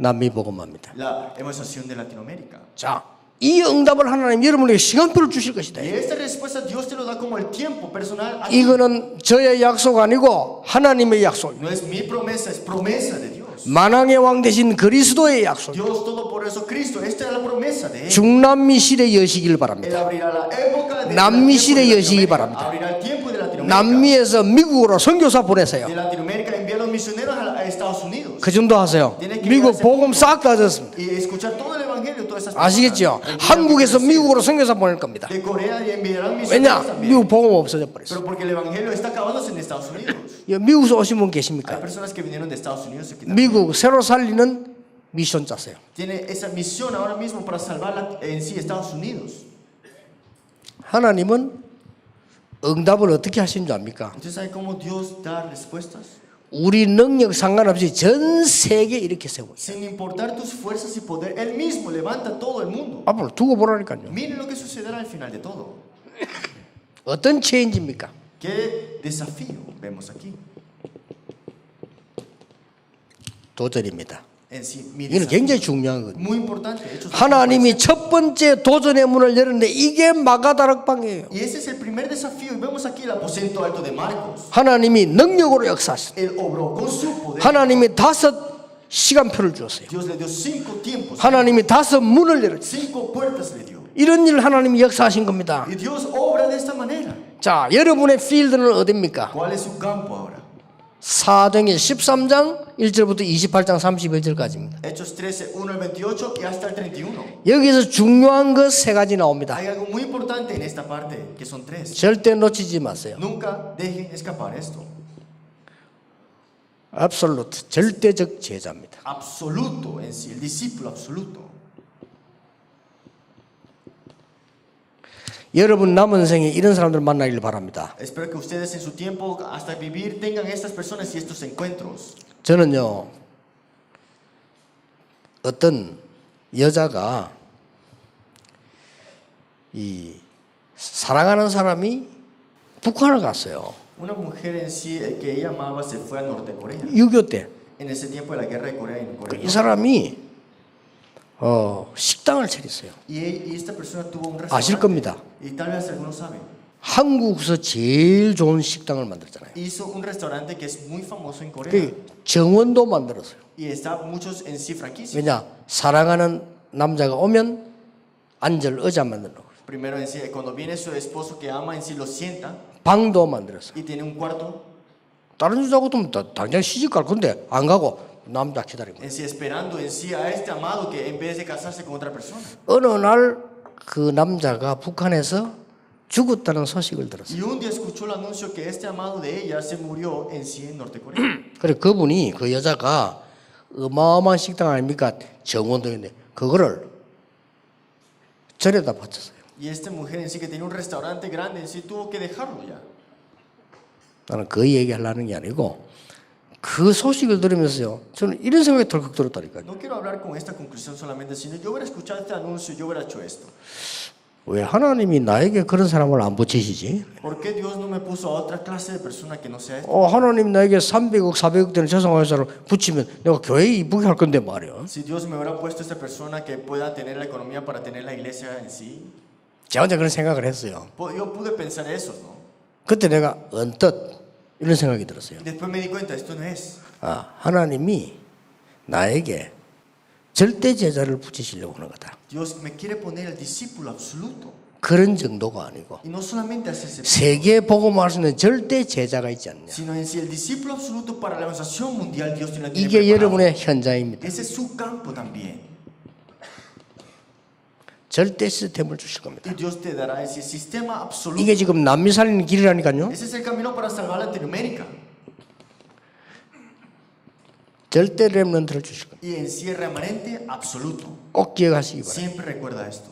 남미 복음화입니다. La evangelización de Latinoamérica. 자, 이 응답을 하나님 여러분에게 시간표를 주실 것이다. Y esta respuesta Dios te lo da como el tiempo personal. a ti. 이거는 저의 약속 아니고 하나님의 약속입니다. No es mi promesa, es promesa de Dios. 만왕의 왕 되신 그리스도의 약속. Dios Todopoderoso Cristo, esta es la promesa de Él. 중남미 시대 여시길 Él 바랍니다. abrirá la época de 남미 el tiempo 시대 de 여시기 Latinoamérica. 바랍니다. Abrirá el tiempo de Latinoamérica. 남미에서 미국으로 선교사 보내세요. De Latinoamérica envía a los misioneros a Estados Unidos. 그 정도 하세요. 미국 복음 싹 다 졌습니다. Y escuchar todo el evangelio, todas esas 아시겠죠? personas. 한국에서 미국으로 선교사 보낼 겁니다. De Corea y enviarán 왜냐? misioneros también. 미국 복음 없어져 버렸어요. Pero porque el evangelio está acabándose en Estados Unidos. 미국에서 오신 분 Hay 계십니까? personas que vinieron de Estados Unidos aquí también. 미국 새로 살리는 미션 짜세요. Tiene esa misión ahora mismo para salvar en sí Estados Unidos. 하나님은 응답을 어떻게 하신 줄 압니까? ¿Usted sabe cómo Dios da respuestas? 우리 능력 상관없이 전 세계 이렇게 세워요. Sin importar tus fuerzas y poder, Él mismo levanta todo el mundo. 앞으로 두고 보라니까요. Miren lo que sucederá al final de todo. 어떤 체인지입니까? ¿Qué desafío vemos aquí? 도전입니다. En sí, mi 이건 desafío. 굉장히 중요한 거예요. Muy importante. Hechos 하나님이 첫 번째 도전의 문을 열었는데 이게 마가다락방이에요. Y ese es el primer desafío. Y vemos aquí el aposento alto de Marcos. 하나님이 능력으로 역사하셨어요. Él obró con su poder. 하나님이 5 시간표를 주었어요. Dios le dio 5 tiempos. 하나님이 5 문을 열었어요. 5 puertas le dio. 이런 일을 하나님이 역사하신 겁니다. Y Dios obra de esta manera. 자, 여러분의 필드는 어디입니까? ¿Cuál es su campo ahora? 사도행전 13장 1절부터 28장 31절까지입니다. Hechos 13, 1 al 28 y hasta el 31. 여기서 중요한 것 3가지 나옵니다. Hay algo muy importante en esta parte, que son 3. 절대 놓치지 마세요. Nunca dejen escapar esto. absolute, 절대적 제자입니다. Absoluto en sí, el discípulo absoluto. 여러분 남은 생에 이런 사람들 만나길 바랍니다. Espero que ustedes en su tiempo hasta vivir tengan estas personas y estos encuentros. 저는요, 어떤 여자가 이 사랑하는 사람이 북한을 갔어요. Una mujer en sí que ella amaba se fue a Norte Corea. 6.25 때. En ese tiempo de la guerra de Corea en Corea. 이 사람이 식당을 차렸어요. Y esta persona tuvo un 아실 restaurante. 겁니다. Y tal vez algunos saben. 한국에서 제일 좋은 식당을 만들었잖아요. Hizo un restaurante que es muy famoso en Corea. 그 정원도 만들었어요. Y está muchos en sí franquicias. 왜냐? 사랑하는 남자가 오면 앉을 의자 만들어 놓고 Primero en sí, cuando viene su esposo que ama en sí lo sienta 방도 만들었어요. y tiene un cuarto 다른 여자하고도 당장 시집 갈 건데 안 가고 남자 기다리고. en sí esperando en sí a este amado que en vez de casarse con otra persona. 어느 날 그 남자가 북한에서 죽었다는 소식을 들었어요. Y un día escuchó el anuncio que este amado de ella se murió en sí en Norte Corea. 그래 그분이 그 여자가 어마어마한 식당 아닙니까? 정원도 있는데 그거를 절에다 바쳤어요. Y esta mujer en sí que tenía un restaurante grande en sí tuvo que dejarlo ya. 나는 그 얘기하려는 게 아니고 그 소식을 들으면서요. 저는 이런 생각이 덜컥 들었다니까요. No quiero hablar con esta conclusión solamente, sino yo hubiera escuchado este anuncio, yo hubiera hecho esto. 왜 하나님이 나에게 그런 사람을 안 붙이시지? ¿Por qué Dios no me puso a otra clase de persona que no sea esta? 하나님 나에게 300억, 400억 되는 재성회사를 붙이면 내가 교회 이쁘게 할 건데 말이야. Si Dios me hubiera puesto esta persona que pueda tener la economía para tener la iglesia en sí, 제가 혼자 그런 생각을 했어요. yo pude pensar eso, ¿no? 그때 내가 언뜻 이런 생각이 들었어요. Después me di cuenta, esto no es. 하나님이 나에게 절대 제자를 붙이시려고 하는 거다. Dios me quiere poner el discípulo absoluto. 그런 정도가 아니고 Y no solamente hace ese, 세계 복음할 수 있는 절대 제자가 있지 않냐. sino en sí el discípulo absoluto para la evangelización mundial. Dios tiene 이게 preparado. 여러분의 현장입니다. Ese es su campo también. 절대 시스템을 주실 겁니다. Y Dios te dará ese sistema absoluto. 이게 지금 남미 살리는 길이라니까요. Ese es el camino para salvar Latinoamérica. 절대 렘넌트를 주실 겁니다. Y en sí el remanente absoluto. 꼭 기억하시기 바랍니다. Siempre recuerda esto.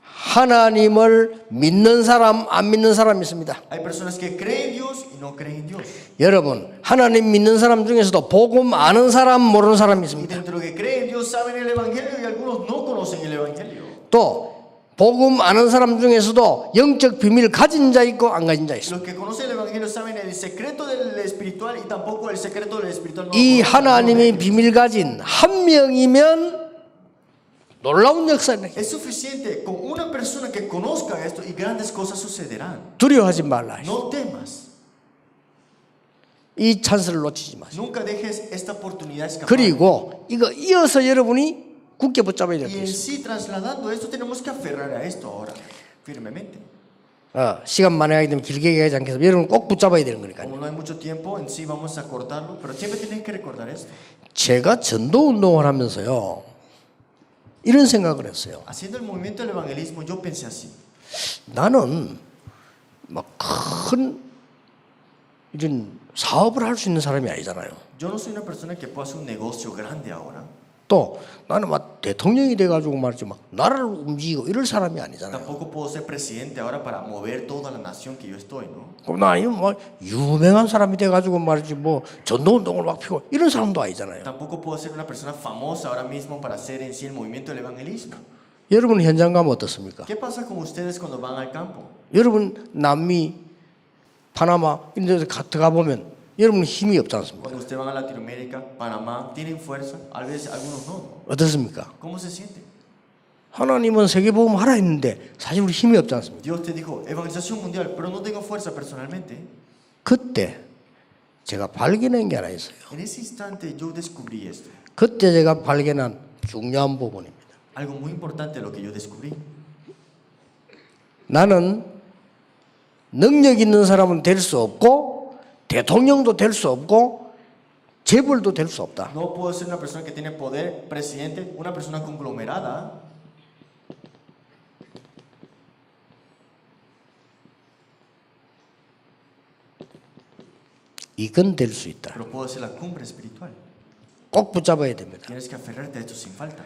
하나님을 믿는 사람, 안 믿는 사람이 있습니다. Hay personas que creen en Dios y no creen en Dios. 여러분, 하나님 믿는 사람 중에서도 복음 아는 사람, 모르는 사람이 Y 있습니다. dentro de que creen en Dios saben el Evangelio y algunos no conocen el Evangelio. 또 복음 아는 사람 중에서도 영적 비밀 가진 자 있고 안 가진 자 있습니다. Los que conocen el Evangelio saben el secreto del espiritual y tampoco el secreto del espiritual. No 이 conocen. 하나님의 비밀 가진 한 명이면 놀라운 역사는 Es suficiente con una persona que conozca esto y grandes cosas sucederán. 두려워하지 말라. No temas. 이 찬스를 놓치지 마세요. Nunca dejes esta oportunidad escapar. 그리고 이거 이어서 여러분이 굳게 붙잡아야 될 Y 게 en 있어요. sí, trasladando esto, tenemos que aferrar a esto ahora, firmemente. 시간 만회하기 때문에 길게 얘기하지 않겠습니다. 여러분 꼭 붙잡아야 되는 거니까요. Como no hay mucho tiempo, en sí vamos a cortarlo, pero siempre tienes que recordar esto. 제가 전도 운동을 하면서요, 이런 생각을 했어요. Haciendo el movimiento del evangelismo, yo pensé así. 나는 막 큰 이런 사업을 할 수 있는 사람이 아니잖아요. Yo no soy una persona que pueda hacer un negocio grande ahora. 또 나는 막 대통령이 돼가지고 말이지 막 나라를 움직이고 이럴 사람이 아니잖아요. Tampoco puedo ser presidente ahora para mover toda la nación que yo estoy, ¿no? 그럼 나 아니면 뭐 유명한 사람이 돼가지고 말이지 뭐 전도 운동을 막 피고 이런 사람도 아니잖아요. Tampoco puedo ser una persona famosa ahora mismo para hacer en sí el movimiento del evangelismo. 여러분 현장 가면 어떻습니까? ¿Qué pasa con ustedes cuando van al campo? 여러분 남미, 파나마 이런 데 들어가 보면 여러분 힘이 없지 않습니까? Cuando ustedes van a Latinoamérica, Panamá, ¿tienen fuerza? A veces algunos no. 어떻습니까? ¿Cómo se sienten? 하나님은 세계복음 하라 했는데 사실 우리 힘이 없지 않습니까? Dios te dijo, evangelización mundial, pero no tengo fuerza personalmente. 그때 제가 발견한 게 하나 있어요. En ese instante yo descubrí esto. 그때 제가 발견한 중요한 부분입니다. Algo muy importante lo que yo descubrí. 나는 능력 있는 사람은 될 수 없고 대통령도 될 수 없고 재벌도 될 수 없다. No puedo ser una persona que tiene poder, presidente, una persona conglomerada. 이건 될 수 있다. Pero puedo ser la cumbre espiritual. 꼭 붙잡아야 됩니다. Tienes que aferrarte a esto sin falta.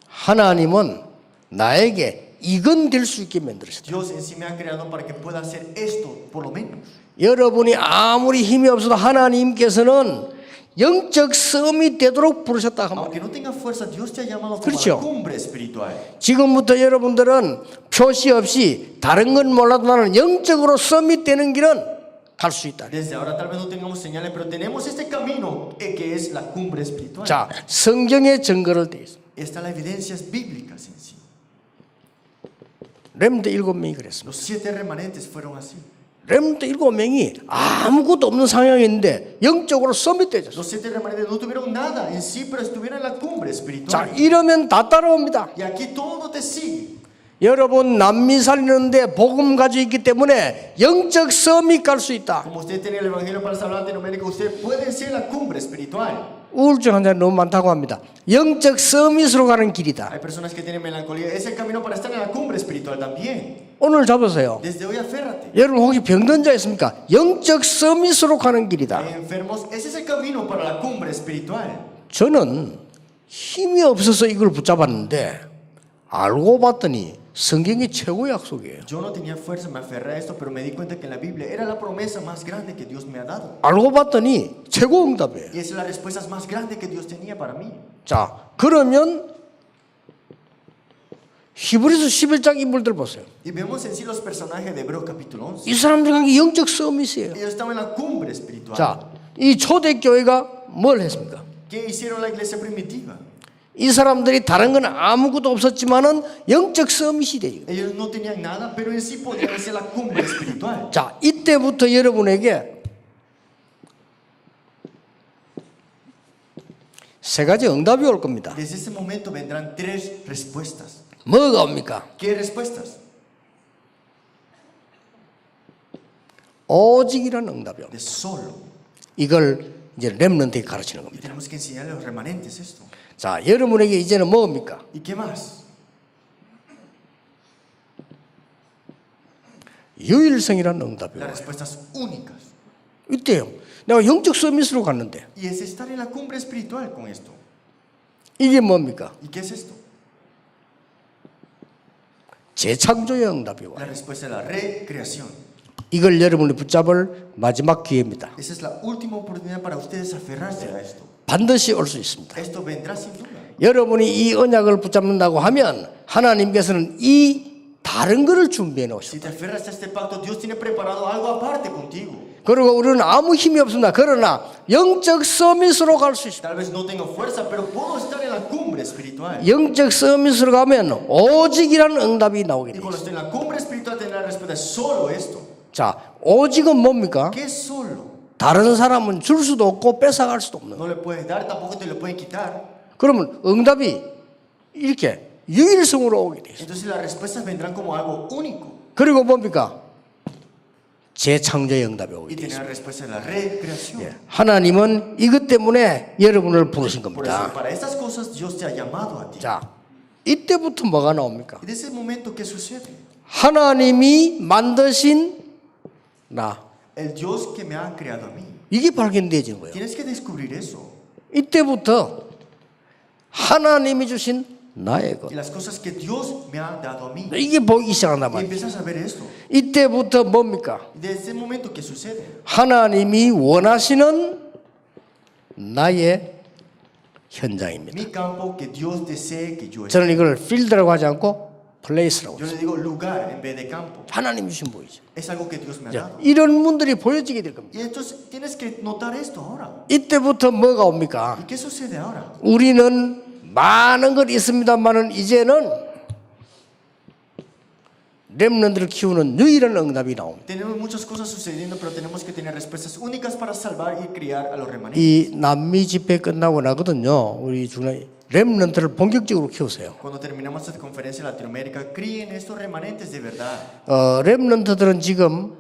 하나님은 나에게 이건 될 수 있게 만들었어요. Dios en sí me ha creado para que pueda hacer esto, por lo menos. 여러분이 아무리 힘이 없어도 하나님께서는 영적 섬이 되도록 부르셨다 하면 Aunque no tenga fuerza, Dios te ha llamado como 그렇죠. la cumbre espiritual. 지금부터 여러분들은 표시 없이 다른 건 몰라도 나는 영적으로 섬이 되는 길은 갈 수 있다. Desde ahora tal vez no tengamos señales, pero tenemos este camino que es la cumbre espiritual. 자, 성경의 증거를 대 있습니다. Están las evidencias bíblicas en sí. 렘드 7명이 그랬습니다. Los 7 remanentes fueron así. 렘드 7명이 아무것도 없는 상황인데 영적으로 섬이 되졌어요. Los 7 remanentes no tuvieron nada en sí, pero estuvieron en la cumbre 자, espiritual. 이러면 다 따라옵니다. Y aquí todo te sigue. 여러분 남미 살리는데 복음 가지고 있기 때문에 영적 섬이 갈 수 있다. Como usted tiene el evangelio para salvar a Latinoamérica, usted puede ser la cumbre espiritual. 우울증 환자 너무 많다고 합니다. 영적 서밋으로 가는 길이다. Hay personas que tienen melancolía. Es el camino para estar en la cumbre espiritual también. 오늘 잡으세요. Desde hoy aférrate. 여러분 혹시 병든 자 있습니까? 영적 서밋으로 가는 길이다. Hay enfermos. Ese es el camino para la cumbre espiritual. 저는 힘이 없어서 이걸 붙잡았는데 알고 봤더니 성경의 최고의 약속이에요. Yo no tenía fuerza, me aferré a esto, pero me di cuenta que en la Biblia era la promesa más grande que Dios me ha dado. 알고 봤더니 최고 응답이에요. Y esa es la respuesta más grande que Dios tenía para mí. 자, 그러면 히브리서 11장 인물들 보세요. Y vemos en sí los personajes de Hebreo capítulo 11. 이 사람들에게 영적 서밋이에요. Ellos estaban en la cumbre espiritual. 자, 이 초대교회가 뭘 했습니까? ¿Qué hicieron la iglesia primitiva? 이 사람들이 다른 건 아무것도 없었지만은 영적 서밋이 돼요. Ellos no tenían nada, pero en sí podían ser la cumbre espiritual. 자, 이때부터 여러분에게 세 가지 응답이 올 겁니다. Desde ese momento vendrán tres respuestas. 뭐가 옵니까? ¿Qué respuestas? 오직이라는 응답이 옵니다. De solo. 이걸 이제 렘넌트에 가르치는 Y 겁니다. tenemos que enseñarle a los remanentes esto. 자, 여러분에게 이제는 뭡니까? ¿Y qué más? 유일성이라는 응답이 Las 와요. respuestas únicas. 이때요. 내가 영적 서밋으로 갔는데 Y es estar en la cumbre espiritual con esto. 이게 뭡니까? ¿Y qué es esto? 재창조의 응답이 La 와요. respuesta es la recreación. 이걸 여러분이 붙잡을 마지막 기회입니다. Esa es la última oportunidad para ustedes aferrarse a esto. 반드시 올 수 있습니다. Esto vendrá sin duda. 여러분이 이 언약을 붙잡는다고 하면 하나님께서는 이 다른 것을 준비해 Si 놓으셨다. te aferras a este pacto, Dios tiene preparado algo aparte contigo. 그리고 우리는 아무 힘이 없습니다. 그러나 영적 서밋으로 갈 수 있습니다. Tal vez no tengo fuerza, pero puedo estar en la cumbre espiritual. 영적 서밋으로 가면 오직이라는 응답이 나오게 Y 돼요. cuando estoy en la cumbre espiritual tendré la respuesta solo esto. 자, 오직은 뭡니까? ¿Qué es solo? 다른 사람은 줄 수도 없고 뺏어갈 수도 없는 거예요. No le puedes dar, tampoco te lo pueden quitar. 그러면 응답이 이렇게 유일성으로 오게 돼요. Entonces las respuestas vendrán como algo único. 그리고 뭡니까? 재창조의 응답이 오게 Y 돼요. tener la respuesta de la recreación. 예, 하나님은 이것 때문에 여러분을 부르신 Por eso, 겁니다. para estas cosas Dios te ha llamado a ti. 자, 이때부터 뭐가 나옵니까? Y de ese momento, ¿qué sucede? 하나님이 만드신 나, El Dios que me ha creado a mí. 이게 발견되어지는 거예요. Tienes que descubrir eso. 이때부터 하나님이 주신 나의 것, Y las cosas que Dios me ha dado a mí. 이게 보이기 시작한단 Y 말이에요. empiezas a ver esto. 이때부터 뭡니까? Y de ese momento, ¿qué sucede? 하나님이 원하시는 나의 현장입니다. Mi campo que Dios desee que yo esté. 저는 이걸 필드라고 하지 않고 플레이스라고 Yo 해요. le digo lugar en vez de campo. 하나님 주신 보이죠. Es algo que Dios me ha 자, dado. 이런 분들이 보여지게 될 겁니다. Y entonces tienes que notar esto ahora. 이때부터 뭐가 옵니까? ¿Y qué sucede ahora? 우리는 많은 것 있습니다만은 이제는 렘넌트를 키우는 유일한 응답이 나옵니다. Tenemos muchas cosas sucediendo, pero tenemos que tener respuestas únicas para salvar y criar a los remanentes. 이 남미 집회 끝나고 나거든요. 우리 중에 렘넌트를 본격적으로 키우세요. Cuando terminamos esta conferencia en Latinoamérica, críen estos remanentes de verdad. 렘넌트들은 지금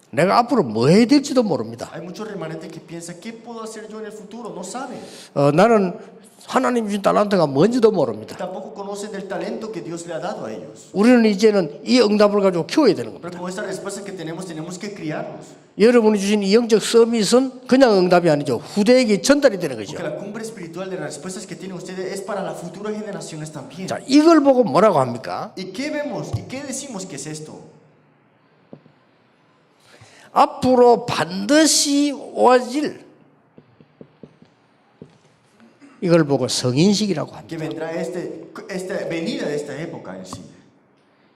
내가 앞으로 뭐 해야 될지도 모릅니다. Hay muchos remanentes que piensan, ¿qué puedo hacer yo en el futuro? No saben. 나는 하나님 주신 달란트가 뭔지도 모릅니다. Tampoco conocen del talento que Dios le ha dado a ellos. 우리는 이제는 이 응답을 가지고 키워야 되는 겁니다. Pero con esta respuesta que tenemos que criarlos. 여러분이 주신 이 영적 서밋은 그냥 응답이 아니죠. 후대에게 전달이 되는 거죠. Porque la cumbre espiritual de las respuestas que tienen ustedes es para las futuras generaciones también. 자, 이걸 보고 뭐라고 합니까? ¿Y qué vemos? ¿Y qué decimos que es esto? 앞으로 반드시 오아질 이걸 보고 성인식이라고 합니다. Que vendrá esta venida de esta época en sí.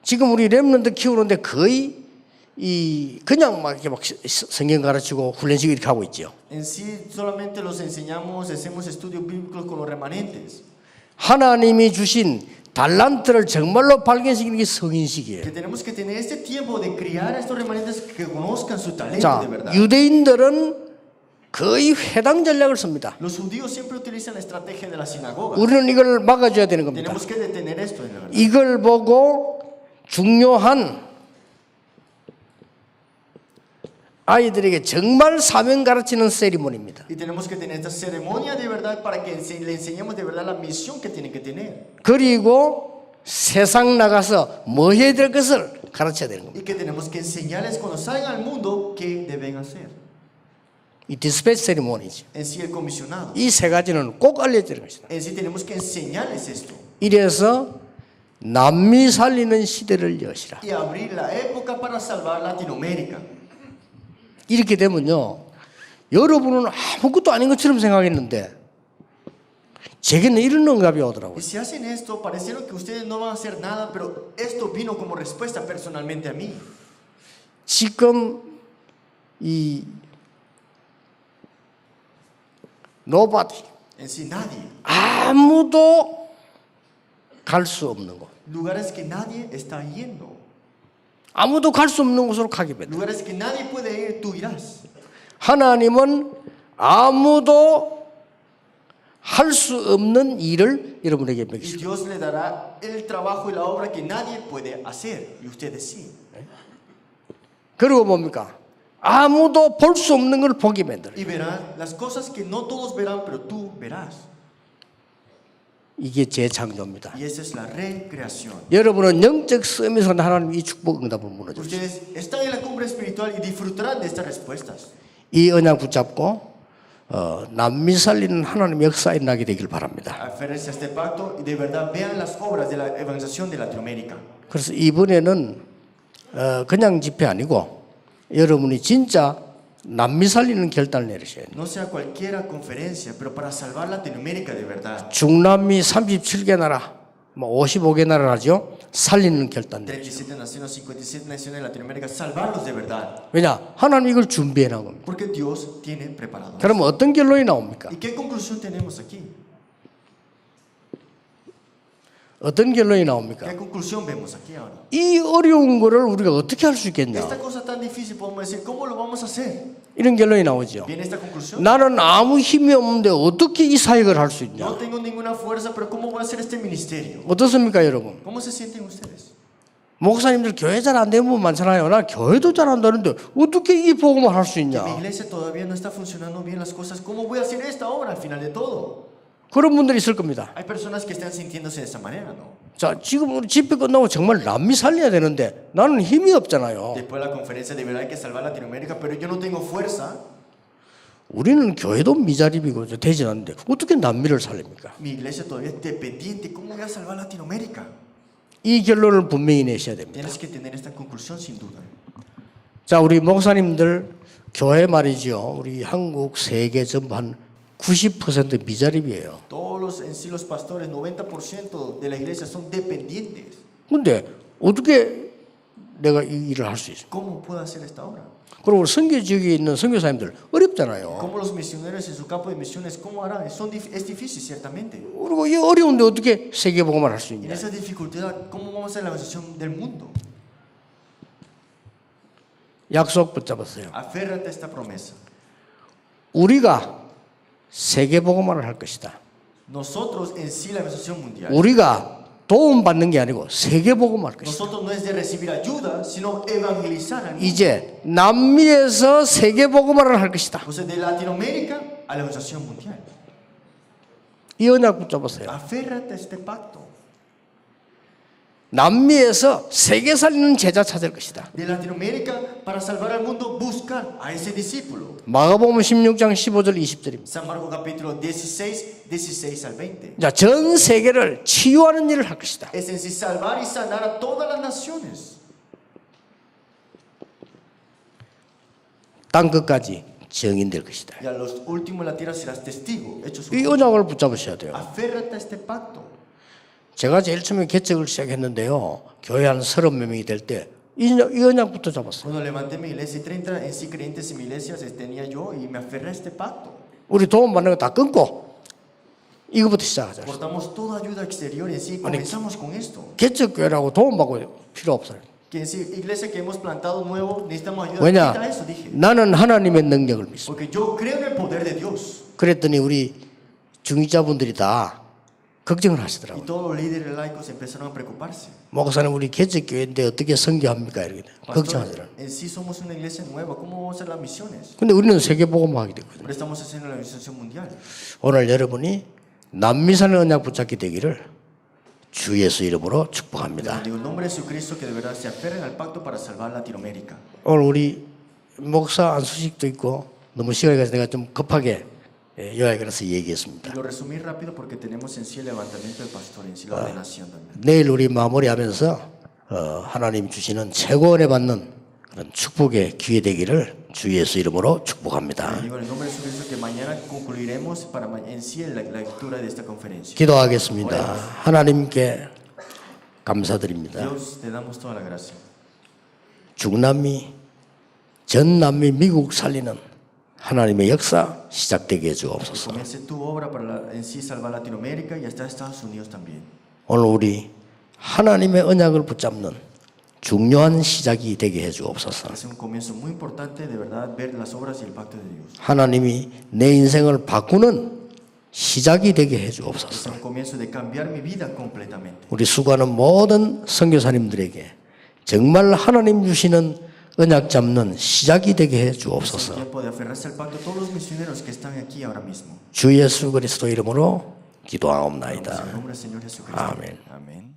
지금 우리 렘넌트 키우는데 거의 이 그냥 막 이렇게 막 성경 가르치고 훈련식 이렇게 하고 있죠. En sí solamente los enseñamos, hacemos estudios bíblicos con los remanentes. 하나님이 주신 달란트를 정말로 발견시키는 게 성인식이에요. Que tenemos que tener este tiempo de criar a estos remanentes que conozcan su talento 자, de verdad. 유대인들은 거의 회당 전략을 씁니다. Los judíos siempre utilizan la estrategia de la sinagoga. 우리는 이걸 막아줘야 되는 겁니다. Tenemos que detener esto en la verdad. 이걸 보고 중요한 아이들에게 정말 사명 가르치는 세리머니입니다. Y tenemos que tener esta ceremonia de verdad para que le enseñemos de verdad la misión que tienen que tener. 그리고 세상 나가서 뭐 해야 될 것을 가르쳐야 되는 겁니다. Y que tenemos que enseñarles cuando salgan al mundo qué deben hacer. 이 디스패치 세리머니죠. En sí el comisionado. 이 세 가지는 꼭 알려드리는 것이다. En sí tenemos que enseñarles esto. 이래서 남미 살리는 시대를 여시라. Y abrir la época para salvar Latinoamérica. 이렇게 되면요, 여러분은 아무것도 아닌 것처럼 생각했는데 제게는 이런 응답이 오더라고요. Y si hacen esto, parecieron que ustedes no van a hacer nada, pero esto vino como respuesta personalmente a mí. 지금 이 nobody, En sí nadie. 아무도 갈 수 없는 곳, Lugares que nadie está yendo. 아무도 갈 수 없는 곳으로 가게 된다. Lugares que nadie puede ir, tú irás. 하나님은 아무도 할 수 없는 일을 여러분에게 Y 맡기십니다. Dios le dará el trabajo y la obra que nadie puede hacer. Y ustedes sí. 그리고 뭡니까? 아무도 볼 수 없는 걸 보게 만들어요. Y verán las cosas que no todos verán, pero tú verás. 이게 재창조입니다. Y esa es la recreación. 여러분은 영적 싸움에서 하나님 이 축복 응답을 무너졌어요. Ustedes están en la cumbre espiritual y disfrutarán de estas respuestas. 이 언약 붙잡고 남미 살리는 하나님의 역사에 나게 되길 바랍니다. Aférrense a este pacto y de verdad vean las obras de la evangelización de Latinoamérica. 그래서 이번에는 그냥 집회 아니고 여러분이 진짜 남미 살리는 결단을 내리셔야 돼요. No sea cualquiera conferencia, pero para salvar Latinoamérica de verdad. 중남미 37개 나라, 뭐 55개 나라라죠. 살리는 결단 내리셔야 돼요. 37 naciones, 57 naciones de Latinoamérica, salvarlos de verdad. 왜냐? 하나님 이걸 준비해 놓은 겁니다. Porque Dios tiene preparado. 그럼 어떤 결론이 나옵니까? ¿Y qué conclusión tenemos aquí? 어떤 결론이 나옵니까? ¿Qué conclusión vemos aquí ahora? 이 어려운 거를 우리가 어떻게 할 수 있겠냐? Esta cosa tan difícil podemos decir, ¿cómo lo vamos a hacer? 이런 결론이 나오죠. ¿Viene esta conclusión? 나는 아무 힘이 없는데 어떻게 이 사역을 할 수 있냐? No tengo ninguna fuerza, pero ¿cómo voy a hacer este ministerio? 어떻습니까, 여러분? ¿Cómo se sienten ustedes? 목사님들 교회 잘 안 되는 분 많잖아요. 나 교회도 잘 안 되는데 어떻게 이 복음을 할 수 있냐? Mi iglesia todavía no está funcionando bien las cosas. ¿Cómo voy a hacer esta obra al final de todo? 그런 분들이 있을 겁니다. Hay personas que están sintiéndose de esa manera, ¿no? 자, 지금 우리 집회 끝나고 정말 남미 살려야 되는데 나는 힘이 없잖아요. Después de la conferencia de verdad hay que salvar Latinoamérica, pero yo no tengo fuerza. 우리는 교회도 미자립이고 되지 않는데 어떻게 남미를 살립니까? Mi iglesia todavía es dependiente. ¿Cómo voy a salvar Latinoamérica? 이 결론을 분명히 내셔야 됩니다. Tienes que tener esta conclusión sin duda. 자, 우리 목사님들 교회 말이죠. 우리 한국 세계 전부 한 90% 미자립이에요. Todos los, en sí los pastores, 90% de la iglesia son dependientes. 근데 어떻게 내가 이 일을 할 수 있어? ¿Cómo puedo hacer esta obra? 그리고 선교 지역에 있는 선교사님들 어렵잖아요. ¿Cómo los misioneros en su campo de misiones, cómo harán? Es difícil, ciertamente. 그리고 이 어려운데 어떻게 세계 복음을 할 수 En 있냐? esa dificultad, ¿cómo vamos a hacer la evangelización del mundo? 약속 붙잡았어요. Aférrate a esta promesa. 우리가 세계 복음을 할 것이다. Nosotros en sí la evangelización mundial. 우리가 도움 받는 게 아니고 세계 복음을 할 것이다. Nosotros no es de recibir ayuda, sino evangelizar al mundo. 이제 남미에서 세계 복음을 할 것이다. O sea, de Latinoamérica a la evangelización mundial. 이 언약 붙잡았어요. Aférrate a este pacto. 남미에서 세계 살리는 제자 찾을 것이다. De Latinoamérica, para salvar al mundo, buscar a ese discípulo. 마가복음 16장 15절 20절입니다. San Marcos capítulo 16, 16 al 20. 자, 전 세계를 치유하는 일을 할 것이다. Es en sí salvar y sanar a todas las naciones. 땅 끝까지 증인될 것이다. Y a los últimos de la tierra serás testigo. Hechos 이 1. 언약을 붙잡으셔야 돼요. Aférrate a este pacto. 제가 제일 처음에 개척을 시작했는데요. 교회 한 30명이 될 때 이 언약부터 잡았어요. Cuando levanté mi iglesia y 30 en sí creyentes en mi iglesia tenía yo y me aferré a este pacto. 우리 도움 받는 거 다 끊고 이거부터 시작하자. Cortamos toda ayuda exterior en sí y comenzamos con esto. 개척교회라고 도움 받고 필요 없어요. Que en sí, iglesia que hemos plantado nuevo, necesitamos ayuda. 왜냐? Quita eso, dije. 나는 하나님의 능력을 믿습니다. Porque yo creo en el poder de Dios. 그랬더니 우리 중직자분들이 다 걱정을 Y 하시더라고요. todos los líderes laicos empezaron a preocuparse. 목사님 우리 개척교회인데 어떻게 선교합니까? 이렇게 Pastor, 걱정하더라고요. en sí somos una iglesia nueva. ¿Cómo vamos a hacer las misiones? 근데 우리는 세계복음하게 됐거든요. Pero estamos haciendo la evangelización mundial. 오늘 여러분이 남미산의 언약 붙잡게 되기를 주 예수 이름으로 축복합니다. Digo, en nombre de Jesucristo que de verdad se aferren al pacto para salvar Latinoamérica. 오늘 우리 목사 안수식도 있고 너무 시간이 가서 내가 좀 급하게 요약을 해서 얘기했습니다. Y lo resumí rápido porque tenemos en sí el levantamiento del pastor, en sí la ordenación también. 내일 우리 마무리하면서 하나님 주시는 최고 은혜 받는 그런 축복의 기회 되기를 주 예수 이름으로 축복합니다. Digo en el nombre de Jesucristo que mañana concluiremos para en sí la lectura de esta conferencia. 기도하겠습니다. 하나님께 감사드립니다. Dios, te damos toda la gracia. 중남미, 전남미, 미국 살리는 하나님의 역사 시작되게 해주옵소서. Comience tu obra para en sí salvar Latinoamérica y hasta Estados Unidos también. 오늘 우리 하나님의 언약을 붙잡는 중요한 시작이 되게 해주옵소서. Es un comienzo muy importante de verdad ver las obras y el pacto de Dios. 하나님이 내 인생을 바꾸는 시작이 되게 해 Es 주옵소서. un comienzo de cambiar mi vida completamente. 우리 수고하는 모든 선교사님들에게 정말 하나님 주시는 언약 잡는 시작이 되게 해 Es el 주옵소서. tiempo de aferrarse al pacto. Todos los misioneros que están aquí ahora mismo. 주 예수 그리스도 이름으로 En 기도하옵나이다. el nombre del Señor Jesucristo. Amén. Amén.